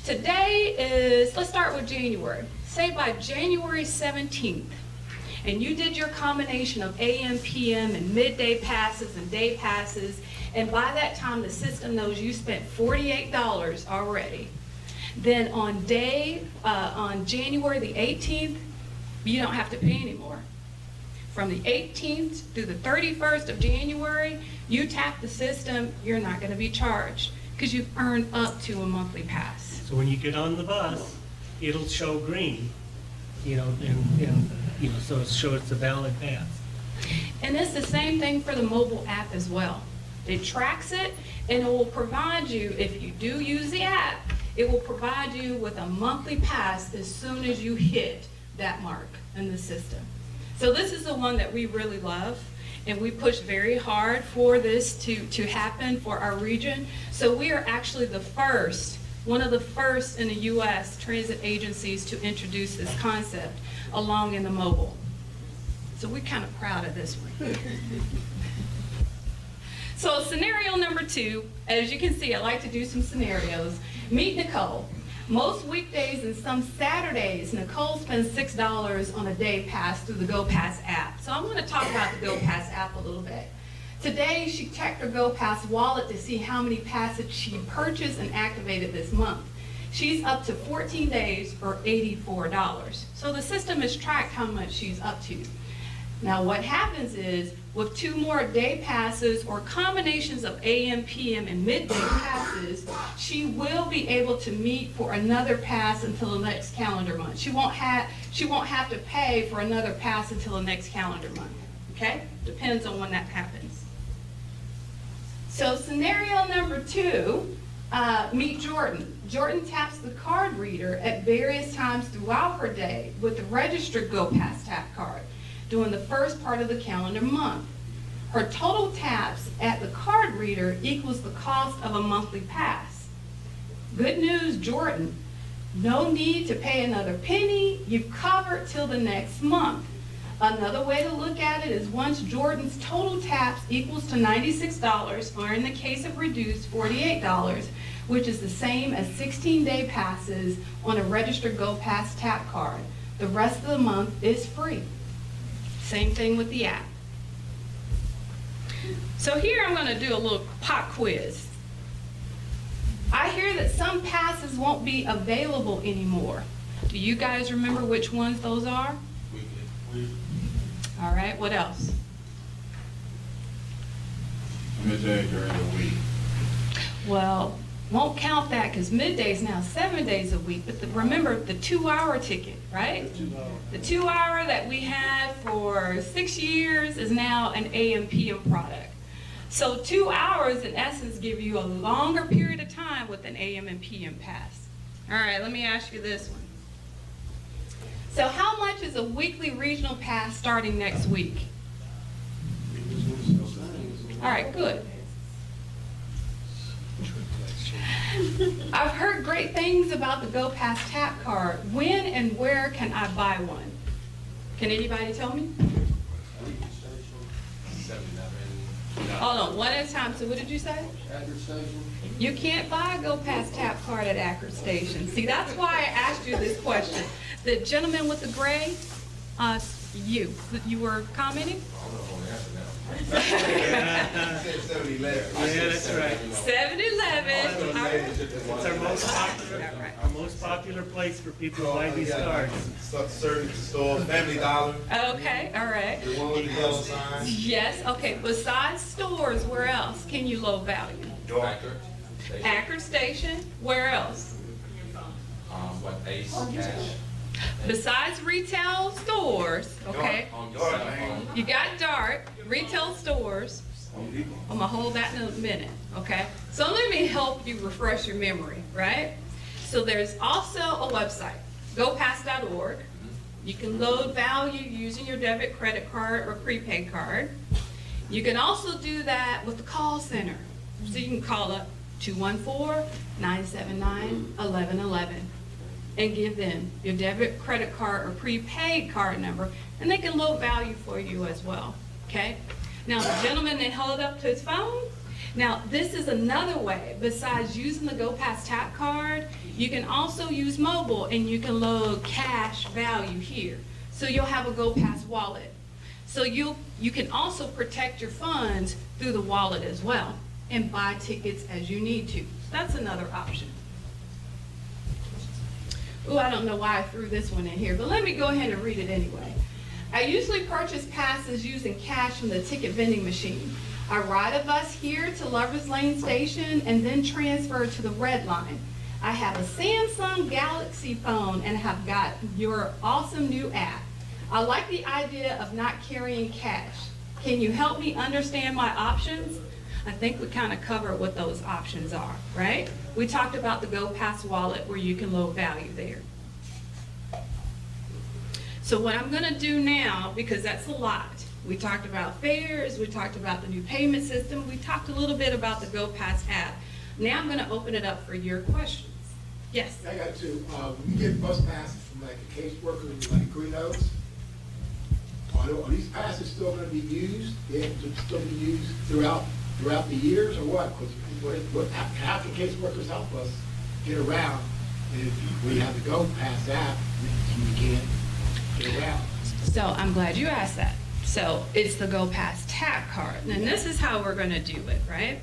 I: today is, let's start with January. Say by January 17th, and you did your combination of AM, PM, and midday passes and day passes, and by that time the system knows you spent $48 already, then on January the 18th, you don't have to pay anymore. From the 18th through the 31st of January, you tap the system, you're not going to be charged because you've earned up to a monthly pass.
J: So when you get on the bus, it'll show green, and so it shows it's a valid pass.
I: And it's the same thing for the mobile app as well. It tracks it, and it will provide you, if you do use the app, it will provide you with a monthly pass as soon as you hit that mark in the system. So this is the one that we really love, and we push very hard for this to happen for our region. So we are actually the first, one of the first in the U.S. transit agencies to introduce this concept along in the mobile. So we're kind of proud of this one. So scenario number 2, as you can see, I like to do some scenarios. Meet Nicole. Most weekdays and some Saturdays, Nicole spends $6 on a day pass through the GoPass app. So I'm going to talk about the GoPass app a little bit. Today, she checked her GoPass wallet to see how many passes she purchased and activated this month. She's up to 14 days or $84. So the system has tracked how much she's up to. Now what happens is, with 2 more day passes or combinations of AM, PM, and midday passes, she will be able to meet for another pass until the next calendar month. She won't have to pay for another pass until the next calendar month, okay? Depends on when that happens. So scenario number 2, meet Jordan. Jordan taps the card reader at various times throughout her day with the registered GoPass tap card during the first part of the calendar month. Her total taps at the card reader equals the cost of a monthly pass. Good news, Jordan. No need to pay another penny. You've covered till the next month. Another way to look at it is once Jordan's total taps equals to $96, or in the case of reduced, $48, which is the same as 16-day passes on a registered GoPass tap card. The rest of the month is free. Same thing with the app. So here I'm going to do a little pop quiz. I hear that some passes won't be available anymore. Do you guys remember which ones those are? All right, what else?
G: Midday during the week.
I: Well, won't count that because midday is now 7 days a week. But remember the 2-hour ticket, right? The 2-hour that we had for 6 years is now an AM/PM product. So 2 hours in essence give you a longer period of time with an AM and PM pass. All right, let me ask you this one. So how much is a weekly regional pass starting next week? All right, good. I've heard great things about the GoPass tap card. When and where can I buy one? Can anybody tell me? Hold on, one at a time. So what did you say?
F: Accurate Station.
I: You can't buy a GoPass tap card at Accurate Station. See, that's why I asked you this question. The gentleman with the gray, you were commenting?
J: Yeah, that's right.
I: 7-Eleven.
J: It's our most popular place for people to buy these cards.
K: Certain stores, Family Dollar,
I: Okay, all right.
K: the one with the yellow sign.
I: Yes, okay. Besides stores, where else can you low value?
K: Doctor.
I: Accurate Station, where else?
H: Ace, Cash.
I: Besides retail stores, okay?
H: On your cell phone.
I: You got Dart, retail stores. I'm gonna hold that in a minute, okay? So let me help you refresh your memory, right? So there's also a website, gopass.org. You can load value using your debit, credit card, or prepaid card. You can also do that with the call center. So you can call up 214-979-1111 and give them your debit, credit card, or prepaid card number, and they can load value for you as well, okay? Now, the gentleman that held up to his phone, now this is another way, besides using the GoPass tap card, you can also use mobile and you can load cash value here. So you'll have a GoPass wallet. So you can also protect your funds through the wallet as well and buy tickets as you need to. That's another option. Oh, I don't know why I threw this one in here, but let me go ahead and read it anyway. I usually purchase passes using cash from the ticket vending machine. I ride a bus here to Lovers Lane Station and then transfer to the Red Line. I have a Samsung Galaxy phone and have got your awesome new app. I like the idea of not carrying cash. Can you help me understand my options? I think we kind of covered what those options are, right? We talked about the GoPass wallet where you can load value there. So what I'm gonna do now, because that's a lot, we talked about fares, we talked about the new payment system, we talked a little bit about the GoPass app. Now I'm gonna open it up for your questions. Yes?
L: I got two. You get bus passes from like a caseworker and like Greenos. Are these passes still gonna be used? They're still be used throughout the years or what? Because half the caseworkers help us get around. And if we have the GoPass app, we can't get around.
I: So I'm glad you asked that. So it's the GoPass tap card. And this is how we're gonna do it, right?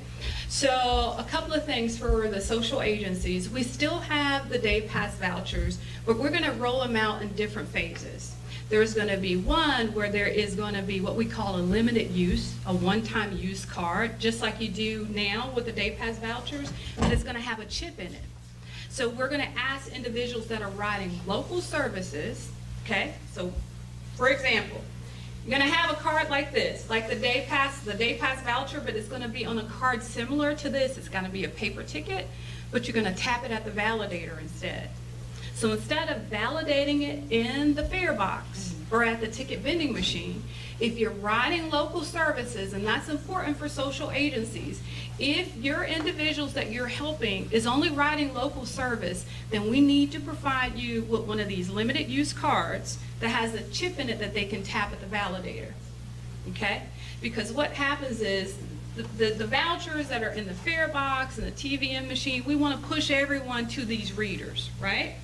I: So a couple of things for the social agencies. We still have the day pass vouchers, but we're gonna roll them out in different phases. There's gonna be one where there is gonna be what we call a limited use, a one-time use card, just like you do now with the day pass vouchers, but it's gonna have a chip in it. So we're gonna ask individuals that are riding local services, okay? So for example, you're gonna have a card like this, like the day pass voucher, but it's gonna be on a card similar to this. It's gonna be a paper ticket, but you're gonna tap it at the validator instead. So instead of validating it in the fare box or at the ticket vending machine, if you're riding local services, and that's important for social agencies, if your individuals that you're helping is only riding local service, then we need to provide you with one of these limited use cards that has a chip in it that they can tap at the validator, okay? Because what happens is the vouchers that are in the fare box and the TVM machine, we want to push everyone to these readers, right?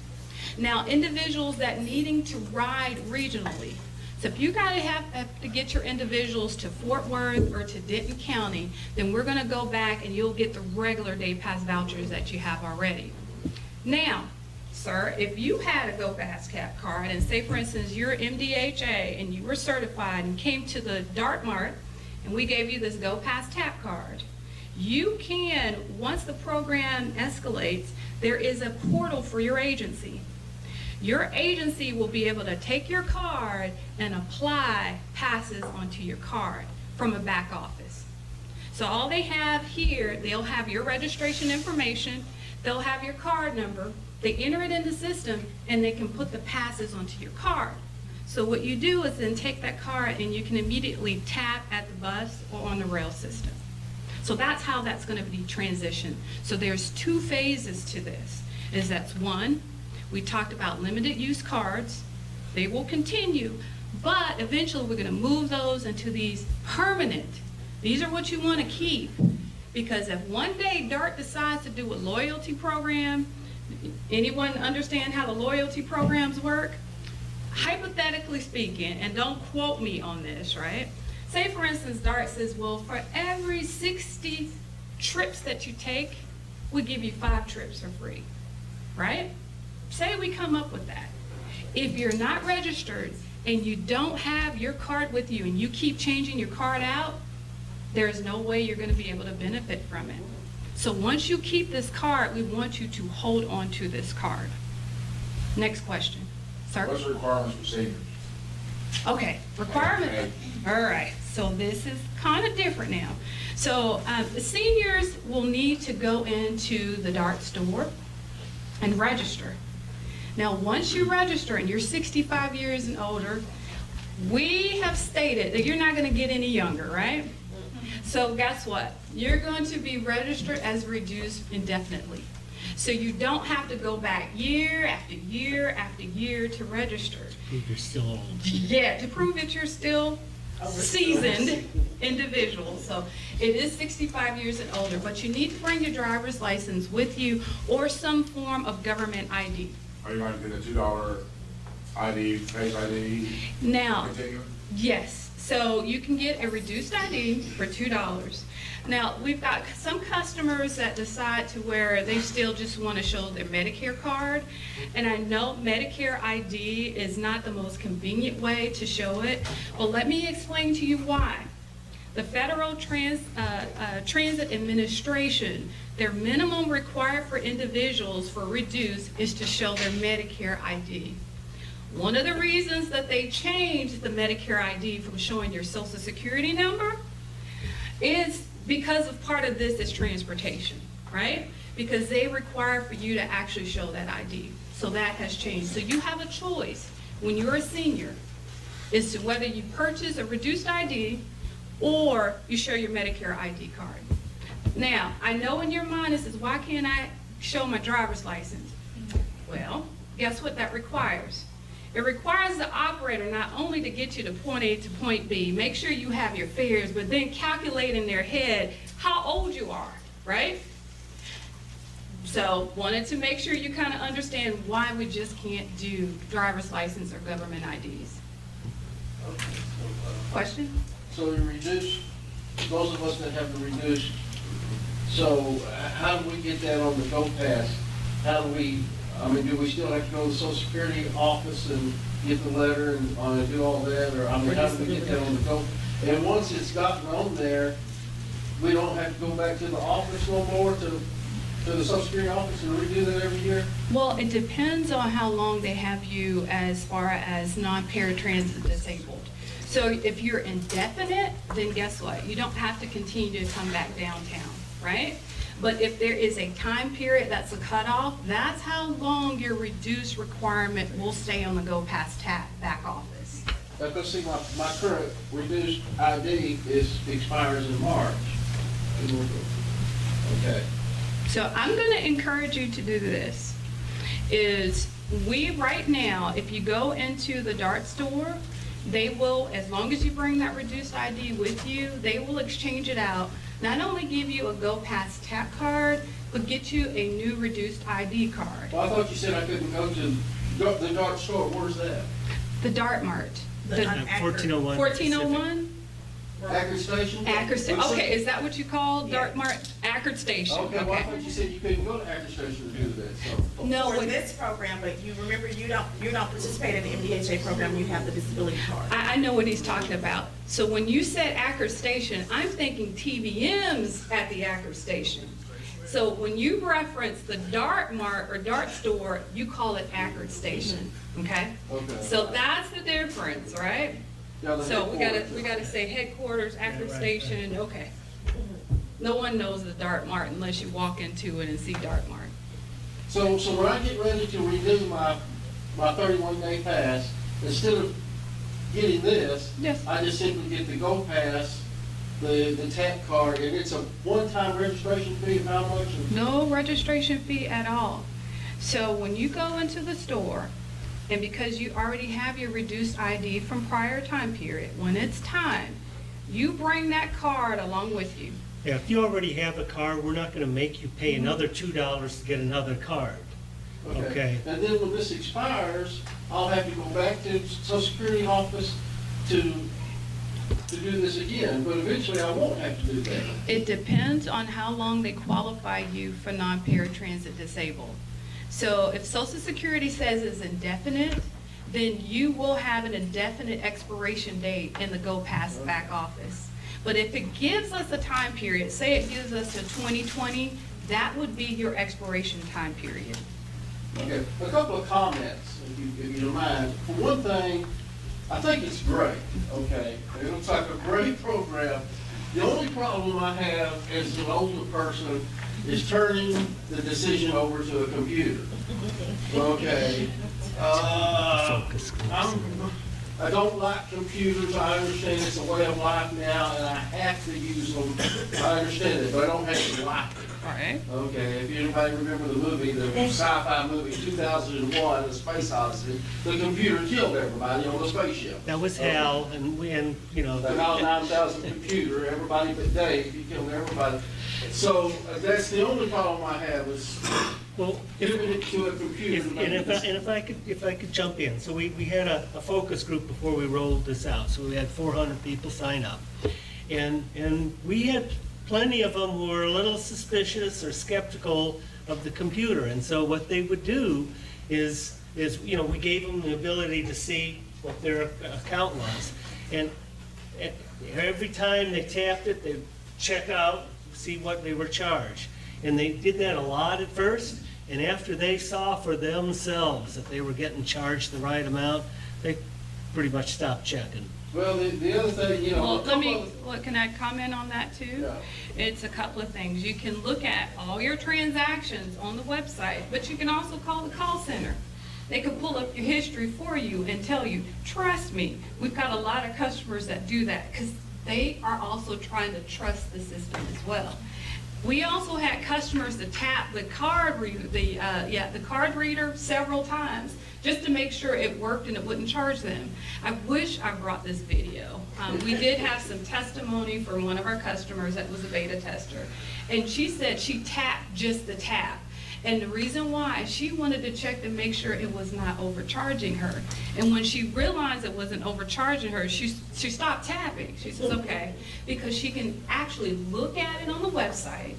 I: Now, individuals that needing to ride regionally, so if you gotta have to get your individuals to Fort Worth or to Denton County, then we're gonna go back and you'll get the regular day pass vouchers that you have already. Now, sir, if you had a GoPass cap card and say for instance you're MDHA and you were certified and came to the Dart Mart and we gave you this GoPass tap card, you can, once the program escalates, there is a portal for your agency. Your agency will be able to take your card and apply passes onto your card from a back office. So all they have here, they'll have your registration information, they'll have your card number, they enter it in the system, and they can put the passes onto your card. So what you do is then take that card and you can immediately tap at the bus or on the rail system. So that's how that's going to be transitioned. So there's two phases to this. That's one, we talked about limited use cards. They will continue, but eventually we're going to move those into these permanent. These are what you want to keep, because if one day DART decides to do a loyalty program, anyone understand how the loyalty programs work? Hypothetically speaking, and don't quote me on this, right? Say for instance, DART says, well, for every 60 trips that you take, we give you 5 trips for free, right? Say we come up with that. If you're not registered and you don't have your card with you and you keep changing your card out, there's no way you're going to be able to benefit from it. So once you keep this card, we want you to hold on to this card. Next question. Sir?
G: What's the requirements for seniors?
I: Okay, requirement, all right, so this is kind of different now. So, the seniors will need to go into the DART store and register. Now, once you register and you're 65 years and older, we have stated that you're not gonna get any younger, right? So guess what? You're going to be registered as reduced indefinitely. So you don't have to go back year after year after year to register.
J: Prove you're still old.
I: Yeah, to prove that you're still seasoned individual. So it is 65 years and older, but you need to bring your driver's license with you or some form of government ID.
G: Are you going to get a $2 ID, face ID?
I: Now,
G: Continuum?
I: yes, so you can get a reduced ID for $2. Now, we've got some customers that decide to where they still just want to show their Medicare card. And I know Medicare ID is not the most convenient way to show it, but let me explain to you why. The Federal Transit Administration, their minimum required for individuals for reduced is to show their Medicare ID. One of the reasons that they changed the Medicare ID from showing your Social Security number is because of part of this is transportation, right? Because they require for you to actually show that ID. So that has changed. So you have a choice when you're a senior as to whether you purchase a reduced ID or you show your Medicare ID card. Now, I know in your mind this is, why can't I show my driver's license? Well, guess what that requires? It requires the operator not only to get you to point A to point B, make sure you have your fares, but then calculate in their head how old you are, right? So wanted to make sure you kind of understand why we just can't do driver's license or government IDs. Question?
F: So you reduce, those of us that have the reduced, so how do we get that on the Go Pass? How do we, I mean, do we still have to go to the Social Security office and get the letter and do all that? Or, I mean, how do we get that on the Go? And once it's gotten on there, we don't have to go back to the office no more, to the Social Security office and redo that every year?
I: Well, it depends on how long they have you as far as non-paratransit disabled. So if you're indefinite, then guess what? You don't have to continue to come back downtown, right? But if there is a time period that's a cutoff, that's how long your reduced requirement will stay on the Go Past back office.
F: Because see, my current reduced ID expires in March. Okay.
I: So I'm gonna encourage you to do this, is we right now, if you go into the DART store, they will, as long as you bring that reduced ID with you, they will exchange it out, not only give you a Go Pass tap card, but get you a new reduced ID card.
F: Well, I thought you said I couldn't go to the DART store. Where's that?
I: The DART Mart. The
J: 1401.
I: 1401?
F: Akron Station?
I: Akron Station,
F: What's
I: okay,
F: it?
I: is that what you call DART Mart? Akron Station,
F: Okay, well, I
I: okay.
F: thought you said you couldn't go to Akron Station to do that, so.
I: No,
B: For
I: when-
B: this program, but you remember, you're not participating in the MDHA program, you have the disability card.
I: I know what he's talking about. So when you said Akron Station, I'm thinking TBM's at the Akron Station. So when you reference the DART Mart or DART store, you call it Akron Station, okay?
F: Okay.
I: So that's the difference, right?
F: Yeah, the
I: So we
F: headquarters.
I: gotta say headquarters, Akron Station, okay. No one knows the DART Mart unless you walk into it and see DART Mart.
F: So when I get ready to renew my 31-day pass, instead of getting this,
I: Yes.
F: I just simply get the Go Pass, the tap card, and it's a one-time registration fee of how much?
I: No registration fee at all. So when you go into the store, and because you already have your reduced ID from prior time period, when it's time, you bring that card along with you.
J: Yeah, if you already have a card, we're not gonna make you pay another $2 to get another card. Okay.
F: And then when this expires, I'll have to go back to the Social Security office to do this again, but eventually I won't have to do that.
I: It depends on how long they qualify you for non-paratransit disabled. So if Social Security says it's indefinite, then you will have an indefinite expiration date in the Go Pass back office. But if it gives us a time period, say it gives us to 2020, that would be your expiration time period.
F: Okay, a couple of comments. if you don't mind. For one thing, I think it's great, okay? It looks like a great program. The only problem I have as an older person is turning the decision over to a computer. Okay? I don't like computers. I understand it's a way of life now, and I have to use them. I understand it, but I don't have to like it.
I: Right.
F: Okay, if anybody remember the movie, the sci-fi movie 2001, The Space Odyssey, the computer killed everybody on the spaceship.
J: That was Hal, and
F: The HAL 9000 computer, everybody but Dave, he killed everybody. So that's the only problem I have is
J: well,
F: giving it to a computer.
J: if I could jump in. So we had a focus group before we rolled this out. So we had 400 people sign up. And we had plenty of them who were a little suspicious or skeptical of the computer. And so what they would do is we gave them the ability to see what their account was. And every time they tapped it, they'd check out, see what they were charged. And they did that a lot at first. And after they saw for themselves that they were getting charged the right amount, they pretty much stopped checking.
F: Well, the other thing,
I: Well, can I comment on that too?
F: Yeah.
I: It's a couple of things. You can look at all your transactions on the website, but you can also call the call center. They can pull up your history for you and tell you, trust me, we've got a lot of customers that do that because they are also trying to trust the system as well. We also had customers that tap the card reader several times just to make sure it worked and it wouldn't charge them. I wish I brought this video. We did have some testimony from one of our customers that was a beta tester. And she said she tapped just the tap. And the reason why, she wanted to check to make sure it was not overcharging her. And when she realized it wasn't overcharging her, she stopped tapping. She says, okay, because she can actually look at it on the website.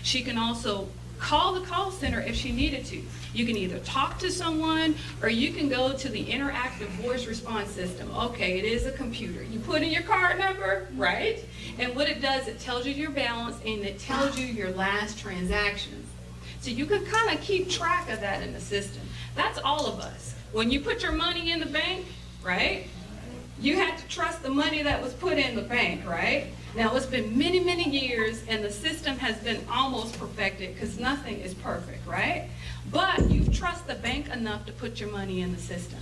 I: She can also call the call center if she needed to. You can either talk to someone or you can go to the interactive voice response system. Okay, it is a computer. You put in your card number, right? And what it does, it tells you your balance and it tells you your last transactions. So you can kind of keep track of that in the system. That's all of us. When you put your money in the bank, right? You had to trust the money that was put in the bank, right? Now it's been many, many years and the system has been almost perfected because nothing is perfect, right? But you trust the bank enough to put your money in the system.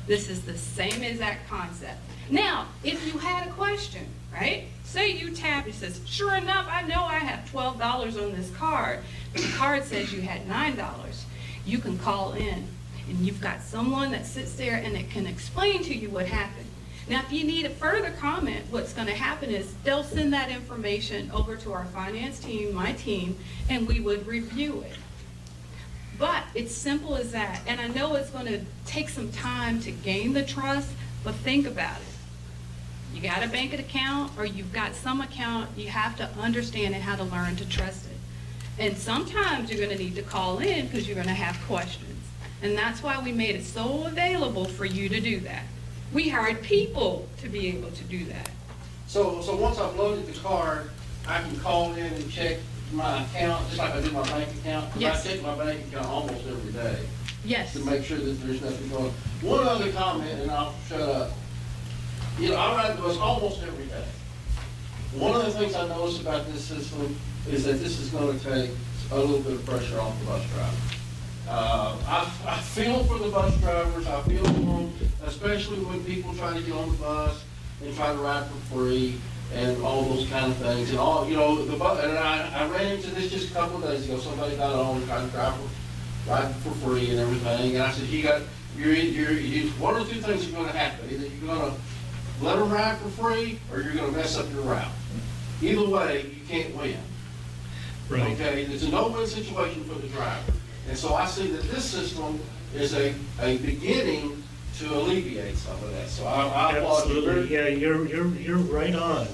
I: This is the same exact concept. Now, if you had a question, right? Say you tap, it says, sure enough, I know I have $12 on this card. The card says you had $9. You can call in and you've got someone that sits there and it can explain to you what happened. Now, if you need a further comment, what's going to happen is they'll send that information over to our finance team, my team, and we would review it. But it's simple as that. And I know it's going to take some time to gain the trust, but think about it. You got a bank account or you've got some account, you have to understand and how to learn to trust it. And sometimes you're going to need to call in because you're going to have questions. And that's why we made it so available for you to do that. We hired people to be able to do that.
F: So once I've loaded the card, I can call in and check my account, just like I do my bank account. 'Cause
I: Yes.
F: I check my bank account almost every day
I: Yes.
F: to make sure that there's nothing going on. One other comment, and I'll shut up. I ride the bus almost every day. One of the things I noticed about this system is that this is going to take a little bit of pressure off the bus driver. I feel for the bus drivers, I feel for them, especially when people try to get on the bus and try to ride for free and all those kind of things. And all, the bus, and I ran into this just a couple of days ago. Somebody got on and tried to ride for free and everything. And I said, one or two things are going to happen. Either you're going to let them ride for free or you're going to mess up your route. Either way, you can't win.
J: Right.
F: Okay, there's a no-win situation for the driver. And so I see that this system is a beginning to alleviate some of that. So I applaud you.
J: Absolutely, yeah, you're right on,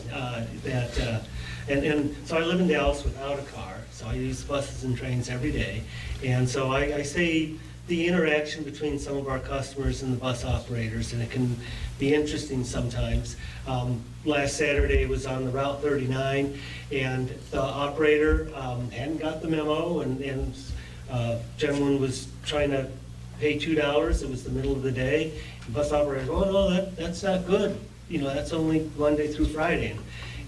J: and so I live in Dallas without a car, so I use buses and trains every day. And so I see the interaction between some of our customers and the bus operators, and it can be interesting sometimes. Last Saturday was on the Route 39, and the operator hadn't got the memo, and gentleman was trying to pay $2, it was the middle of the day. The bus operator, oh, no, that's not good. You know, that's only Monday through Friday.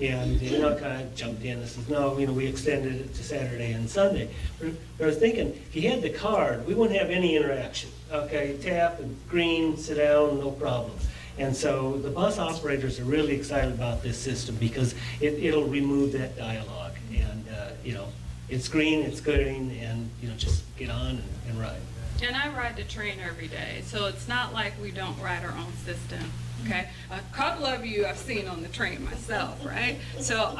J: And, you know, kind of jumped in and says, no, you know, we extended it to Saturday and Sunday. But I was thinking, if you had the card, we wouldn't have any interaction. Okay, tap and green, sit down, no problem. And so the bus operators are really excited about this system because it'll remove that dialogue. And, you know, it's green, it's green, and, you know, just get on and ride.
I: And I ride the train every day, so it's not like we don't ride our own system, okay? A couple of you I've seen on the train myself, right? So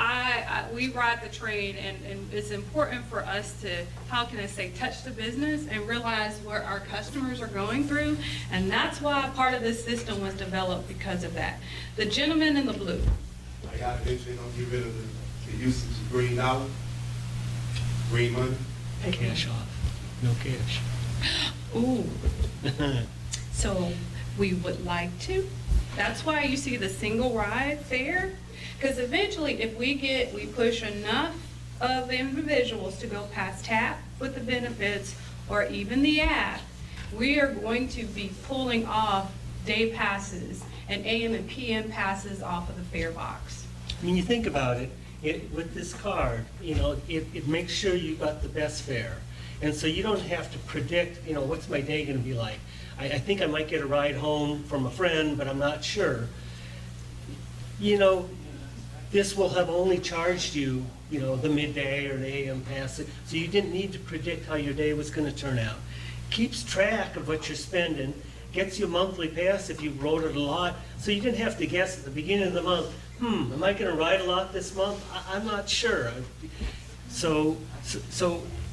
I: we ride the train, and it's important for us to, how can I say, touch the business and realize what our customers are going through, and that's why part of this system was developed because of that. The gentleman in the blue.
K: I got eventually gonna get rid of the usage of green dollar, green money.
J: Cash off, no cash.
I: Ooh. So we would like to. That's why you see the single ride fare. Because eventually, if we push enough of the individuals to go past TAP with the benefits or even the app, we are going to be pulling off day passes and AM and PM passes off of the fare box.
J: When you think about it, with this card, you know, it makes sure you got the best fare. And so you don't have to predict, you know, what's my day gonna be like? I think I might get a ride home from a friend, but I'm not sure. You know, this will have only charged you, you know, the midday or the AM pass, so you didn't need to predict how your day was gonna turn out. Keeps track of what you're spending, gets you a monthly pass if you rode it a lot, so you didn't have to guess at the beginning of the month, am I gonna ride a lot this month? I'm not sure. So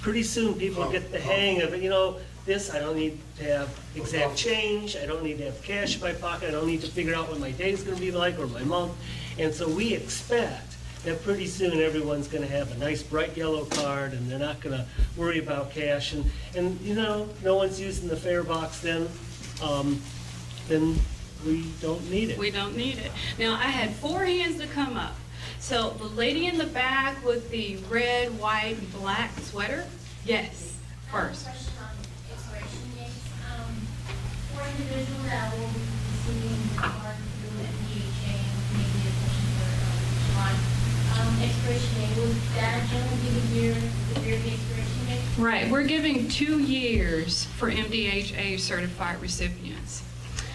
J: pretty soon people get the hang of it, you know, this, I don't need to have exact change, I don't need to have cash in my pocket, I don't need to figure out what my day's gonna be like or my month. And so we expect that pretty soon everyone's gonna have a nice bright yellow card and they're not gonna worry about cash. And you know, no one's using the fare box then we don't need it.
I: We don't need it. Now, I had 4 hands to come up. So the lady in the back with the red, white, and black sweater, yes, first.
M: Question on expiration dates. For individuals that will be receiving the card through MDHA and maybe a question for July, expiration date, will that generally be the year the expiration date?
I: Right, we're giving 2 years for MDHA certified recipients.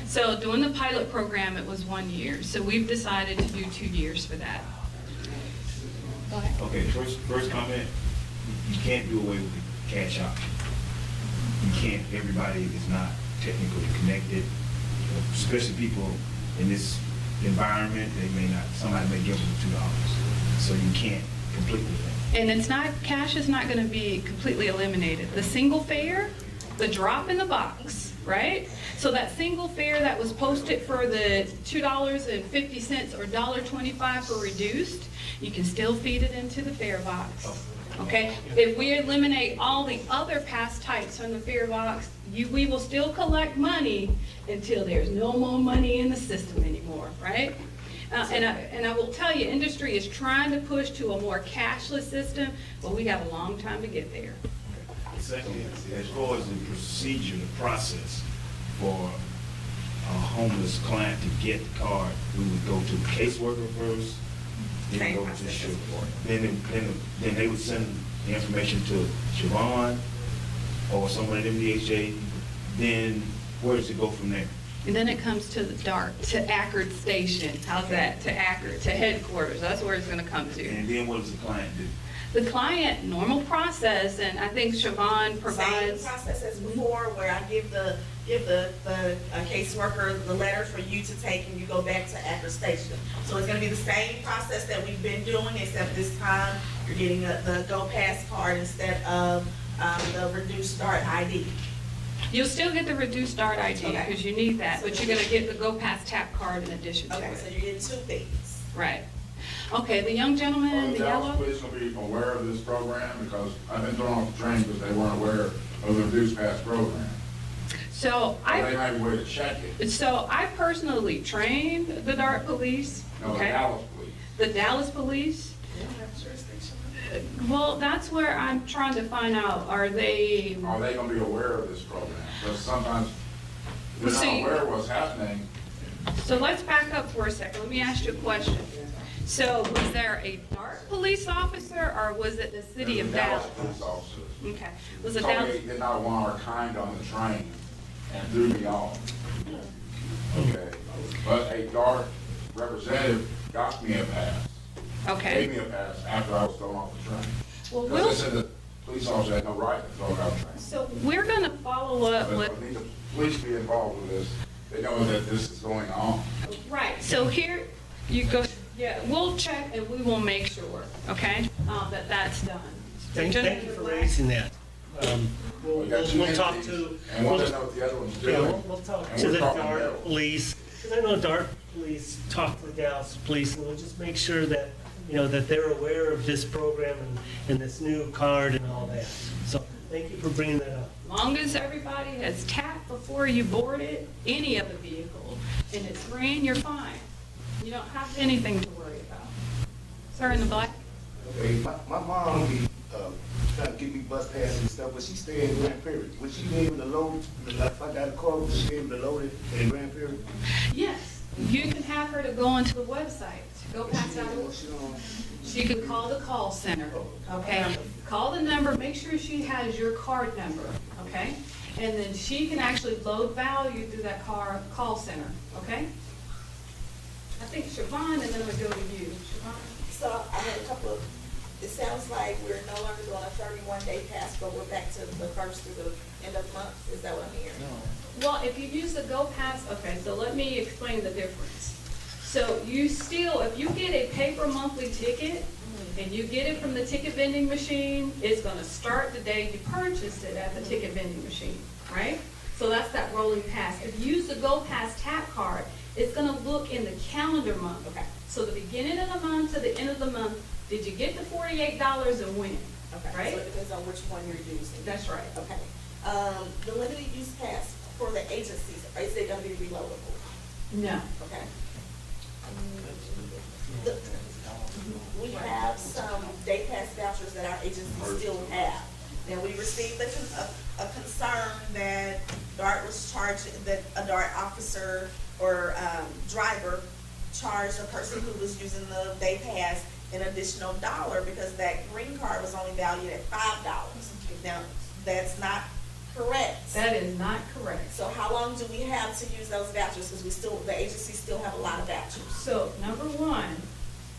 I: So doing the pilot program, it was 1 year. So we've decided to do 2 years for that. Go ahead.
D: Okay, first comment, you can't do away with the cash option. You can't, everybody is not technically connected, especially people in this environment, somebody may give them $2. So you can't completely eliminate.
I: And it's not, cash is not gonna be completely eliminated. The single fare, the drop in the box, right? So that single fare that was posted for the $2.50 or $1.25 for reduced, you can still feed it into the fare box, okay? If we eliminate all the other pass types from the fare box, we will still collect money until there's no more money in the system anymore, right? And I will tell you, industry is trying to push to a more cashless system, but we got a long time to get there.
D: Secondly, as far as the procedure, the process for a homeless client to get the card, we would go to the caseworker first, then go to the sheriff. Then they would send the information to Siobhan or someone at MDHA. Then where does it go from there?
I: And then it comes to the DART, to Ackerd Station. How's that? To Ackerd, to headquarters. That's where it's gonna come to.
D: And then what does the client do?
I: The client, normal process, and I think Siobhan provides.
B: Same process as before, where I give the caseworker the letter for you to take, and you go back to Ackerd Station. So it's gonna be the same process that we've been doing, except this time you're getting the Go Pass card instead of the reduced start ID.
I: You'll still get the reduced DART ID,
B: Okay.
I: because you need that, but you're gonna get the Go Pass Tap card in addition to
B: Okay, so
I: it.
B: you're getting 2 things.
I: Right. Okay, the young gentleman in the
G: Dallas
I: yellow.
G: police will be aware of this program, because I've been thrown off the train because they weren't aware of the reduced pass program.
I: So
G: They
I: I,
G: have a way to check it.
I: so I personally trained the DART police,
G: No, the
I: okay?
G: Dallas police.
I: The Dallas police. Well, that's where I'm trying to find out, are they,
G: Are they gonna be aware of this program? Because sometimes they're
I: Well,
G: not
I: see-
G: aware of what's happening.
I: so let's back up for a second. Let me ask you a question. So was there a Dart police officer or was it the city of Dallas?
G: Police officers.
I: Okay. Was it
G: Told me
I: Dallas?
G: they did not want our kind on the train and threw me off. Okay, but a DART representative got me a pass.
I: Okay.
G: Gave me a pass after I was thrown off the train.
I: Well,
G: Because
I: we'll,
G: they said the police officer had no right to throw me off the train.
I: so we're gonna follow up
G: But
I: with,
G: I need the police to be involved with this. They know that this is going on.
I: right, so here, you go, yeah, we'll check and we will make sure, okay, that that's done.
J: Thank you for raising that. We'll,
G: We got two
J: we'll talk
G: entities,
J: to.
G: And one
J: we'll-
G: doesn't know what the other one's
J: Yeah,
G: doing.
J: we'll talk
G: And
J: to
G: we're
J: the
G: talking
J: DART
G: middle.
J: police, because I know DART police talk to the Dallas police, and we'll just make sure that, you know, that they're aware of this program and this new card and all that. So, thank you for bringing that up.
I: Long as everybody has tapped before you boarded any of the vehicle and it's green, you're fine. You don't have anything to worry about. Sir in the black?
K: Okay, my mom be, trying to get me bus passes and stuff, but she stay in Grand Prairie. Would she be able to load, if I got a car, would she be able to load it in Grand Prairie?
I: Yes, you can have her to go onto the website, go pass out. She could call the call center, okay? Call the number, make sure she has your card number, okay? And then she can actually load value through that call center, okay? I think Siobhan, and then I'm gonna go to you. Siobhan?
B: So I had a couple of, it sounds like we're no longer doing a 31-day pass, but we're back to the first through the end of the month. Is that what I'm hearing?
I: Well, if you use the Go Pass, okay, so let me explain the difference. So you still, if you get a paper monthly ticket and you get it from the ticket vending machine, it's gonna start the day you purchased it at the ticket vending machine, right? So that's that rolling pass. If you use the Go Pass tap card, it's gonna look in the calendar month.
B: Okay.
I: So the beginning of the month to the end of the month, did you get the $48 and when?
B: Okay,
I: Right?
B: so it depends on which one you're using.
I: That's right.
B: Okay. The limited use pass for the agencies, is it gonna be reloadable?
I: No.
B: Okay. The- We have some day pass vouchers that our agencies still have. And we received a concern that DART was charging, that a DART officer or driver charged a person who was using the day pass an additional $1 because that green card was only valued at $5. Now, that's not correct.
I: That is not correct.
B: So how long do we have to use those vouchers? Because the agency still have a lot of vouchers.
I: So, number one,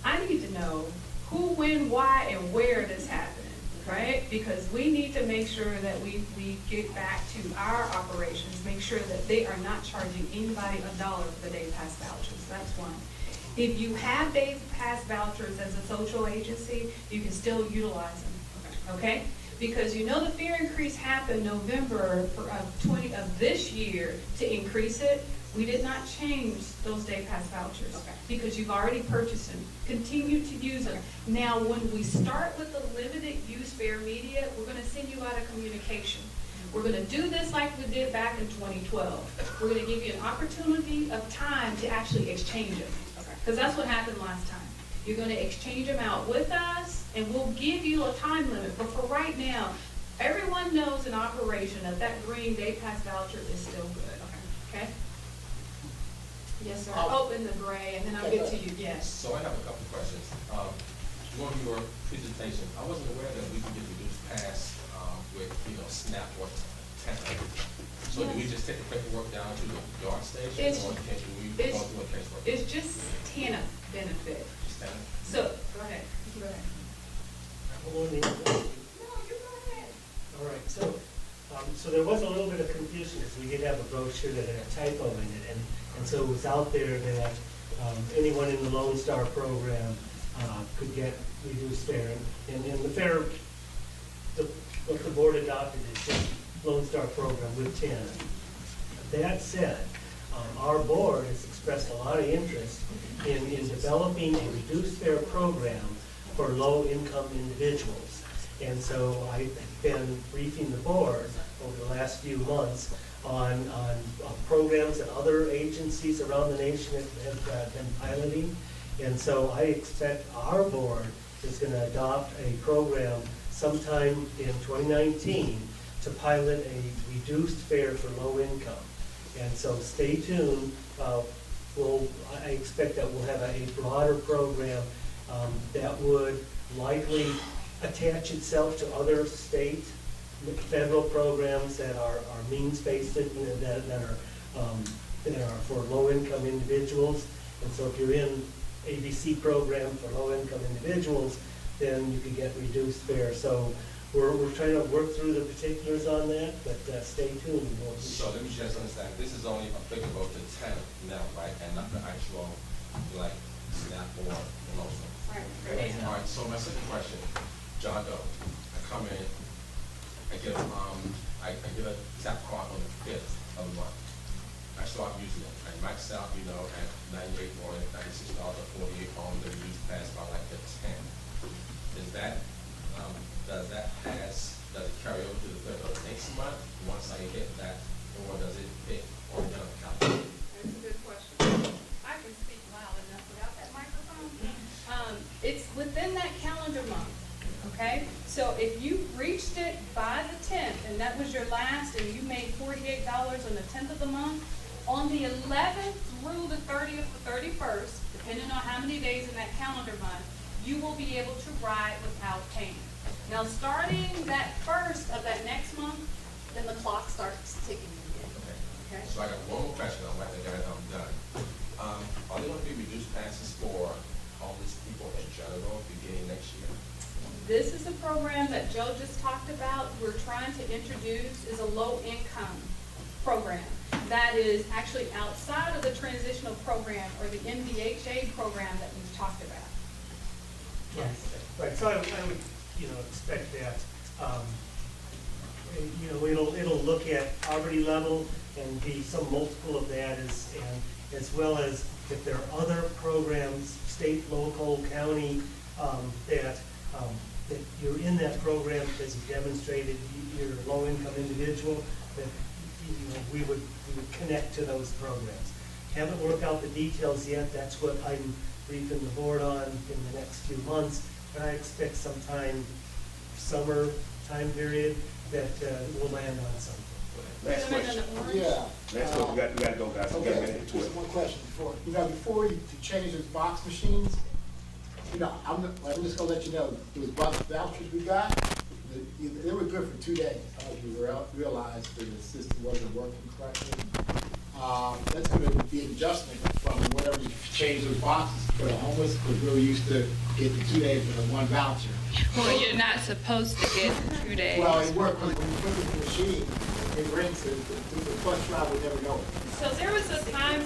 I: I need to know who, when, why, and where this happening, right? Because we need to make sure that we get back to our operations, make sure that they are not charging anybody $1 for the day pass vouchers. That's one. If you have day pass vouchers as a social agency, you can still utilize them, okay? Because you know the fare increase happened November of this year to increase it. We did not change those day pass vouchers because you've already purchased them. Continue to use them. Now, when we start with the limited use fare media, we're gonna send you out a communication. We're gonna do this like we did back in 2012. We're gonna give you an opportunity of time to actually exchange them. Because that's what happened last time. You're gonna exchange them out with us, and we'll give you a time limit. But for right now, everyone knows in operation that that green day pass voucher is still good, okay? Yes, sir. Oh, in the gray, and then I'll get to you, yes.
H: So I have a couple of questions. During your presentation, I wasn't aware that we can get reduced pass with, SNAP or TANF. So do we just take the paperwork down to the yard station,
I: It's-
H: or can we go
I: it's-
H: through a casework?
I: It's just TANF benefit.
H: Just TANF?
I: So, go ahead. Go ahead.
J: Hold on, Ian.
I: No, you go ahead.
J: All right, so there was a little bit of confusion, as we did have a brochure that had a typo in it, and so it was out there that anyone in the Lone Star program could get reduced fare, and the fare, what the board adopted is just Lone Star program with 10. That said, our board has expressed a lot of interest in developing a reduced fare program for low-income individuals. And so I've been briefing the board over the last few months on programs that other agencies around the nation have been piloting. And so I expect our board is going to adopt a program sometime in 2019 to pilot a reduced fare for low income. And so stay tuned. I expect that we'll have a broader program that would likely attach itself to other state, federal programs that are means-based, that are for low-income individuals. And so if you're in ABC program for low-income individuals, then you can get reduced fare. So we're trying to work through the particulars on that, but stay tuned.
H: So let me just understand, this is only applicable to TANF now, right? And not the actual, like, SNAP or promotion.
I: Right.
H: All right, so my second question, John Doe, I come in, I get a tap card on the 5th of the month. I start using it. I max out, at $98 or $96 or $48 on the use pass by like the 10. Is that, does it carry over to the 5th of the next month once I hit that, or does it hit on the account?
I: That's a good question. I can speak loud enough without that microphone. It's within that calendar month, okay? So if you reached it by the 10th, and that was your last, and you made $48 on the 10th of the month, on the 11th through the 30th or 31st, depending on how many days in that calendar month, you will be able to ride without payment. Now, starting that first of that next month, then the clock starts ticking again. Okay?
H: So I got one more question, I'm writing it down, I'm done. Are there going to be reduced passes for homeless people in general beginning next year?
I: This is a program that Joe just talked about. We're trying to introduce is a low-income program that is actually outside of the transitional program or the MDHA program that we've talked about. Yes.
J: Right, so I would, expect that, it'll look at poverty level and be some multiple of that as well as if there are other programs, state, local, county, that you're in that program because you demonstrated you're a low-income individual, that we would connect to those programs. Haven't worked out the details yet. That's what I'm briefing the board on in the next few months. But I expect sometime summer time period that we'll land on something.
K: Last question.
L: Yeah.
K: Let's go, we gotta go, guys. We gotta
L: Okay,
K: get into
L: just
K: it.
L: one question before you change those box machines, I'm just gonna let you know, those box vouchers we got, they were good for 2 days. We realized that the system wasn't working correctly. That's gonna be an adjustment from whatever you change those boxes for the homeless, because we're used to getting 2 days with a one voucher.
I: Well, you're not supposed to get 2 days.
L: Well, it worked, because when you put it in the machine, it rings, the bus driver would never know it.
I: So there was a time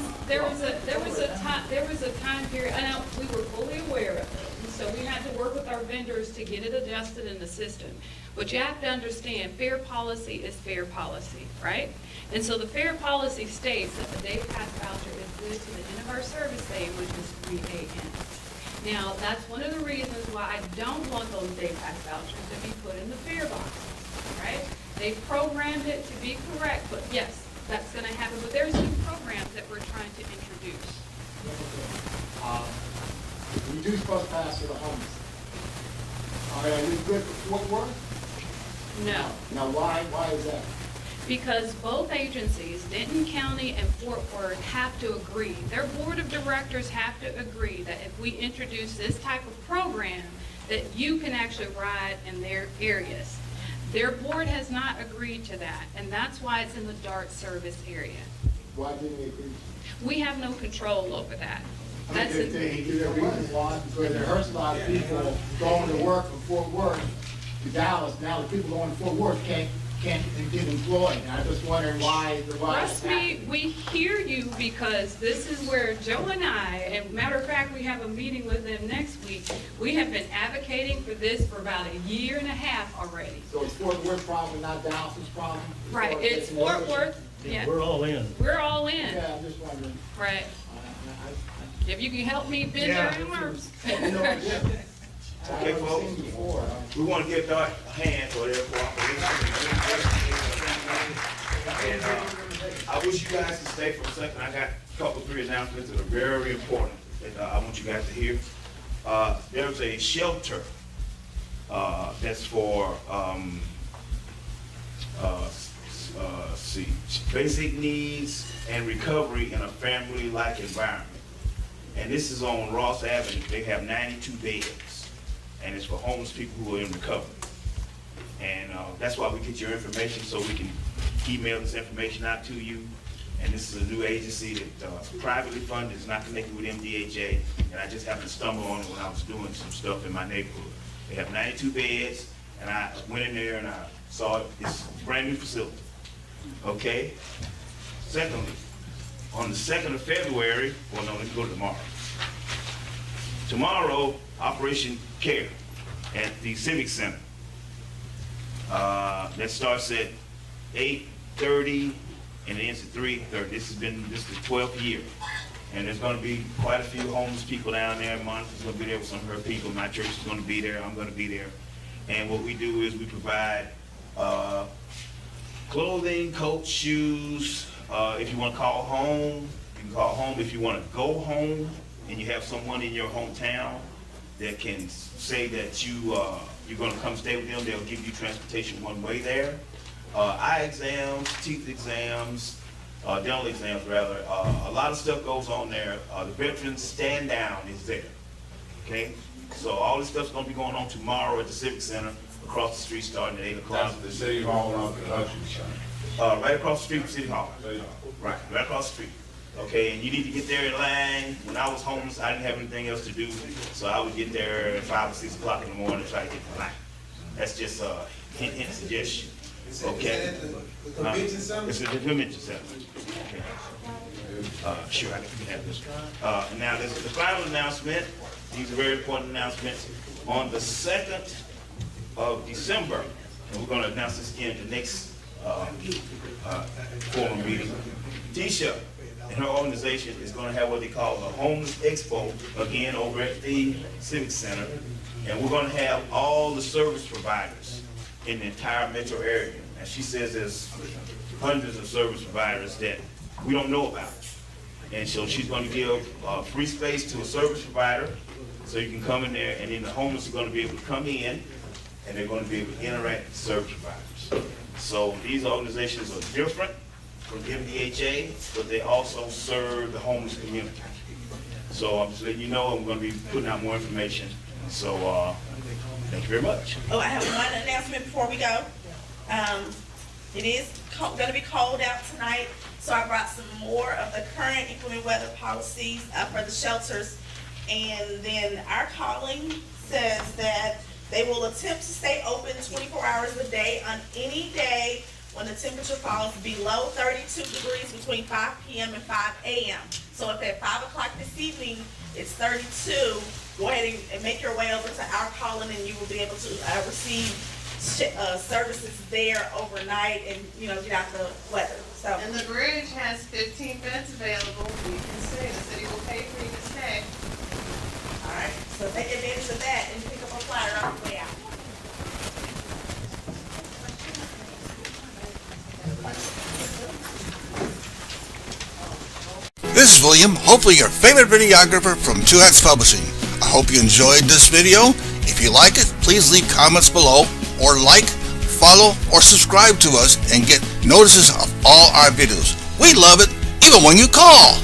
I: period, and we were fully aware of it. So we had to work with our vendors to get it adjusted in the system. But you have to understand, fair policy is fair policy, right? And so the fair policy states that the day pass voucher is good to the end of our service day, which is 3 a.m. Now, that's one of the reasons why I don't want those day pass vouchers to be put in the fare boxes, right? They programmed it to be correct, but yes, that's gonna happen. But there's new programs that we're trying to introduce.
L: Reduce bus pass for the homeless. Are we good for Fort Worth?
I: No,
L: Now, why is that?
I: because both agencies, Denton County and Fort Worth, have to agree. Their board of directors have to agree that if we introduce this type of program, that you can actually ride in their areas. Their board has not agreed to that, and that's why it's in the DART service area.
L: Why didn't they agree?
I: We have no control over that.
L: I
I: That's
L: mean, they give their reasons why, because it hurts a lot of people going to work from Fort Worth to Dallas. Now the people going to Fort Worth can't get employed. And I'm just wondering why it's
I: Trust me,
L: happening.
I: we hear you, because this is where Joe and I, and matter of fact, we have a meeting with them next week. We have been advocating for this for about 1.5 years already.
L: So it's Fort Worth problem, not Dallas's problem?
I: Right, it's Fort Worth, yeah,
J: We're all in.
I: we're all in,
L: Yeah, I'm just wondering.
I: right? If you can help me bend
J: Yeah.
I: their arms.
K: Okay, folks, we want to give Dart a hand for their cooperation. And I wish you guys to stay for a second. I got a couple, 3 announcements that are very important that I want you guys to hear.
D: there's a shelter that's for basic needs and recovery in a family-like environment. And this is on Ross Avenue. They have 92 beds, and it's for homeless people who are in recovery. And that's why we get your information, so we can email this information out to you. And this is a new agency that's privately funded, it's not connected with MDHA, and I just happened to stumble on it when I was doing some stuff in my neighborhood. They have 92 beds, and I went in there and I saw it. It's a brand new facility. Okay? Secondly, on the 2nd of February, well, no, let's go to tomorrow. Tomorrow, Operation Care at the Civic Center. That starts at 8:30 and it ends at 3:30. This is the 12th year. And there's gonna be quite a few homeless people down there. Monica's gonna be there with some of her people. My church is gonna be there. I'm gonna be there. And what we do is we provide clothing, coats, shoes. If you want to call home, you can call home. If you want to go home and you have someone in your hometown that can say that you're going to come stay with them, they'll give you transportation one way there. Eye exams, teeth exams, dental exams rather. A lot of stuff goes on there. The Veterans Stand Down is there. Okay? So all this stuff's going to be going on tomorrow at the Civic Center across the street starting at 8 o'clock.
G: Down to the City Hall and up to the Hutchins Center.
D: Right across the street from City Hall. Right across the street. Okay, and you need to get there in line. When I was homeless, I didn't have anything else to do, so I would get there at 5 or 6 o'clock in the morning and try to get in line. That's just a hint suggestion. Okay?
N: The convention center?
D: It's the convention center. Okay. Sure, I can have this. Now, there's the final announcement. These are very important announcements. On the 2nd of December, and we're going to announce this again at the next forum meeting, Tisha and her organization is going to have what they call the Homeless Expo again over at the Civic Center. And we're going to have all the service providers in the entire metro area. And she says there's hundreds of service providers that we don't know about. And so she's going to give free space to a service provider so you can come in there, and then the homeless are going to be able to come in and they're going to be able to interact with service providers. So these organizations are different from MDHA, but they also serve the homeless community. So I'm just letting you know I'm going to be putting out more information. So thank you very much.
B: Oh, I have one announcement before we go. It is going to be cold out tonight, so I brought some more of the current inclement weather policies for the shelters. And then our calling says that they will attempt to stay open 24 hours a day on any day when the temperature falls below 32 degrees between 5 p.m. and 5 a.m. So if at 5 o'clock this evening it's 32, go ahead and make your way over to our calling, and you will be able to receive services there overnight and, you know, get out the weather. So.
C: And the bridge has 15 beds available. You can stay. The city will pay for you to stay.
B: All right, so take advantage of that and pick up a flyer on the way out.
A: This is William, hopefully your favorite videographer from Two Hats Publishing. I hope you enjoyed this video. If you like it, please leave comments below, or like, follow, or subscribe to us and get notices of all our videos. We love it, even when you call.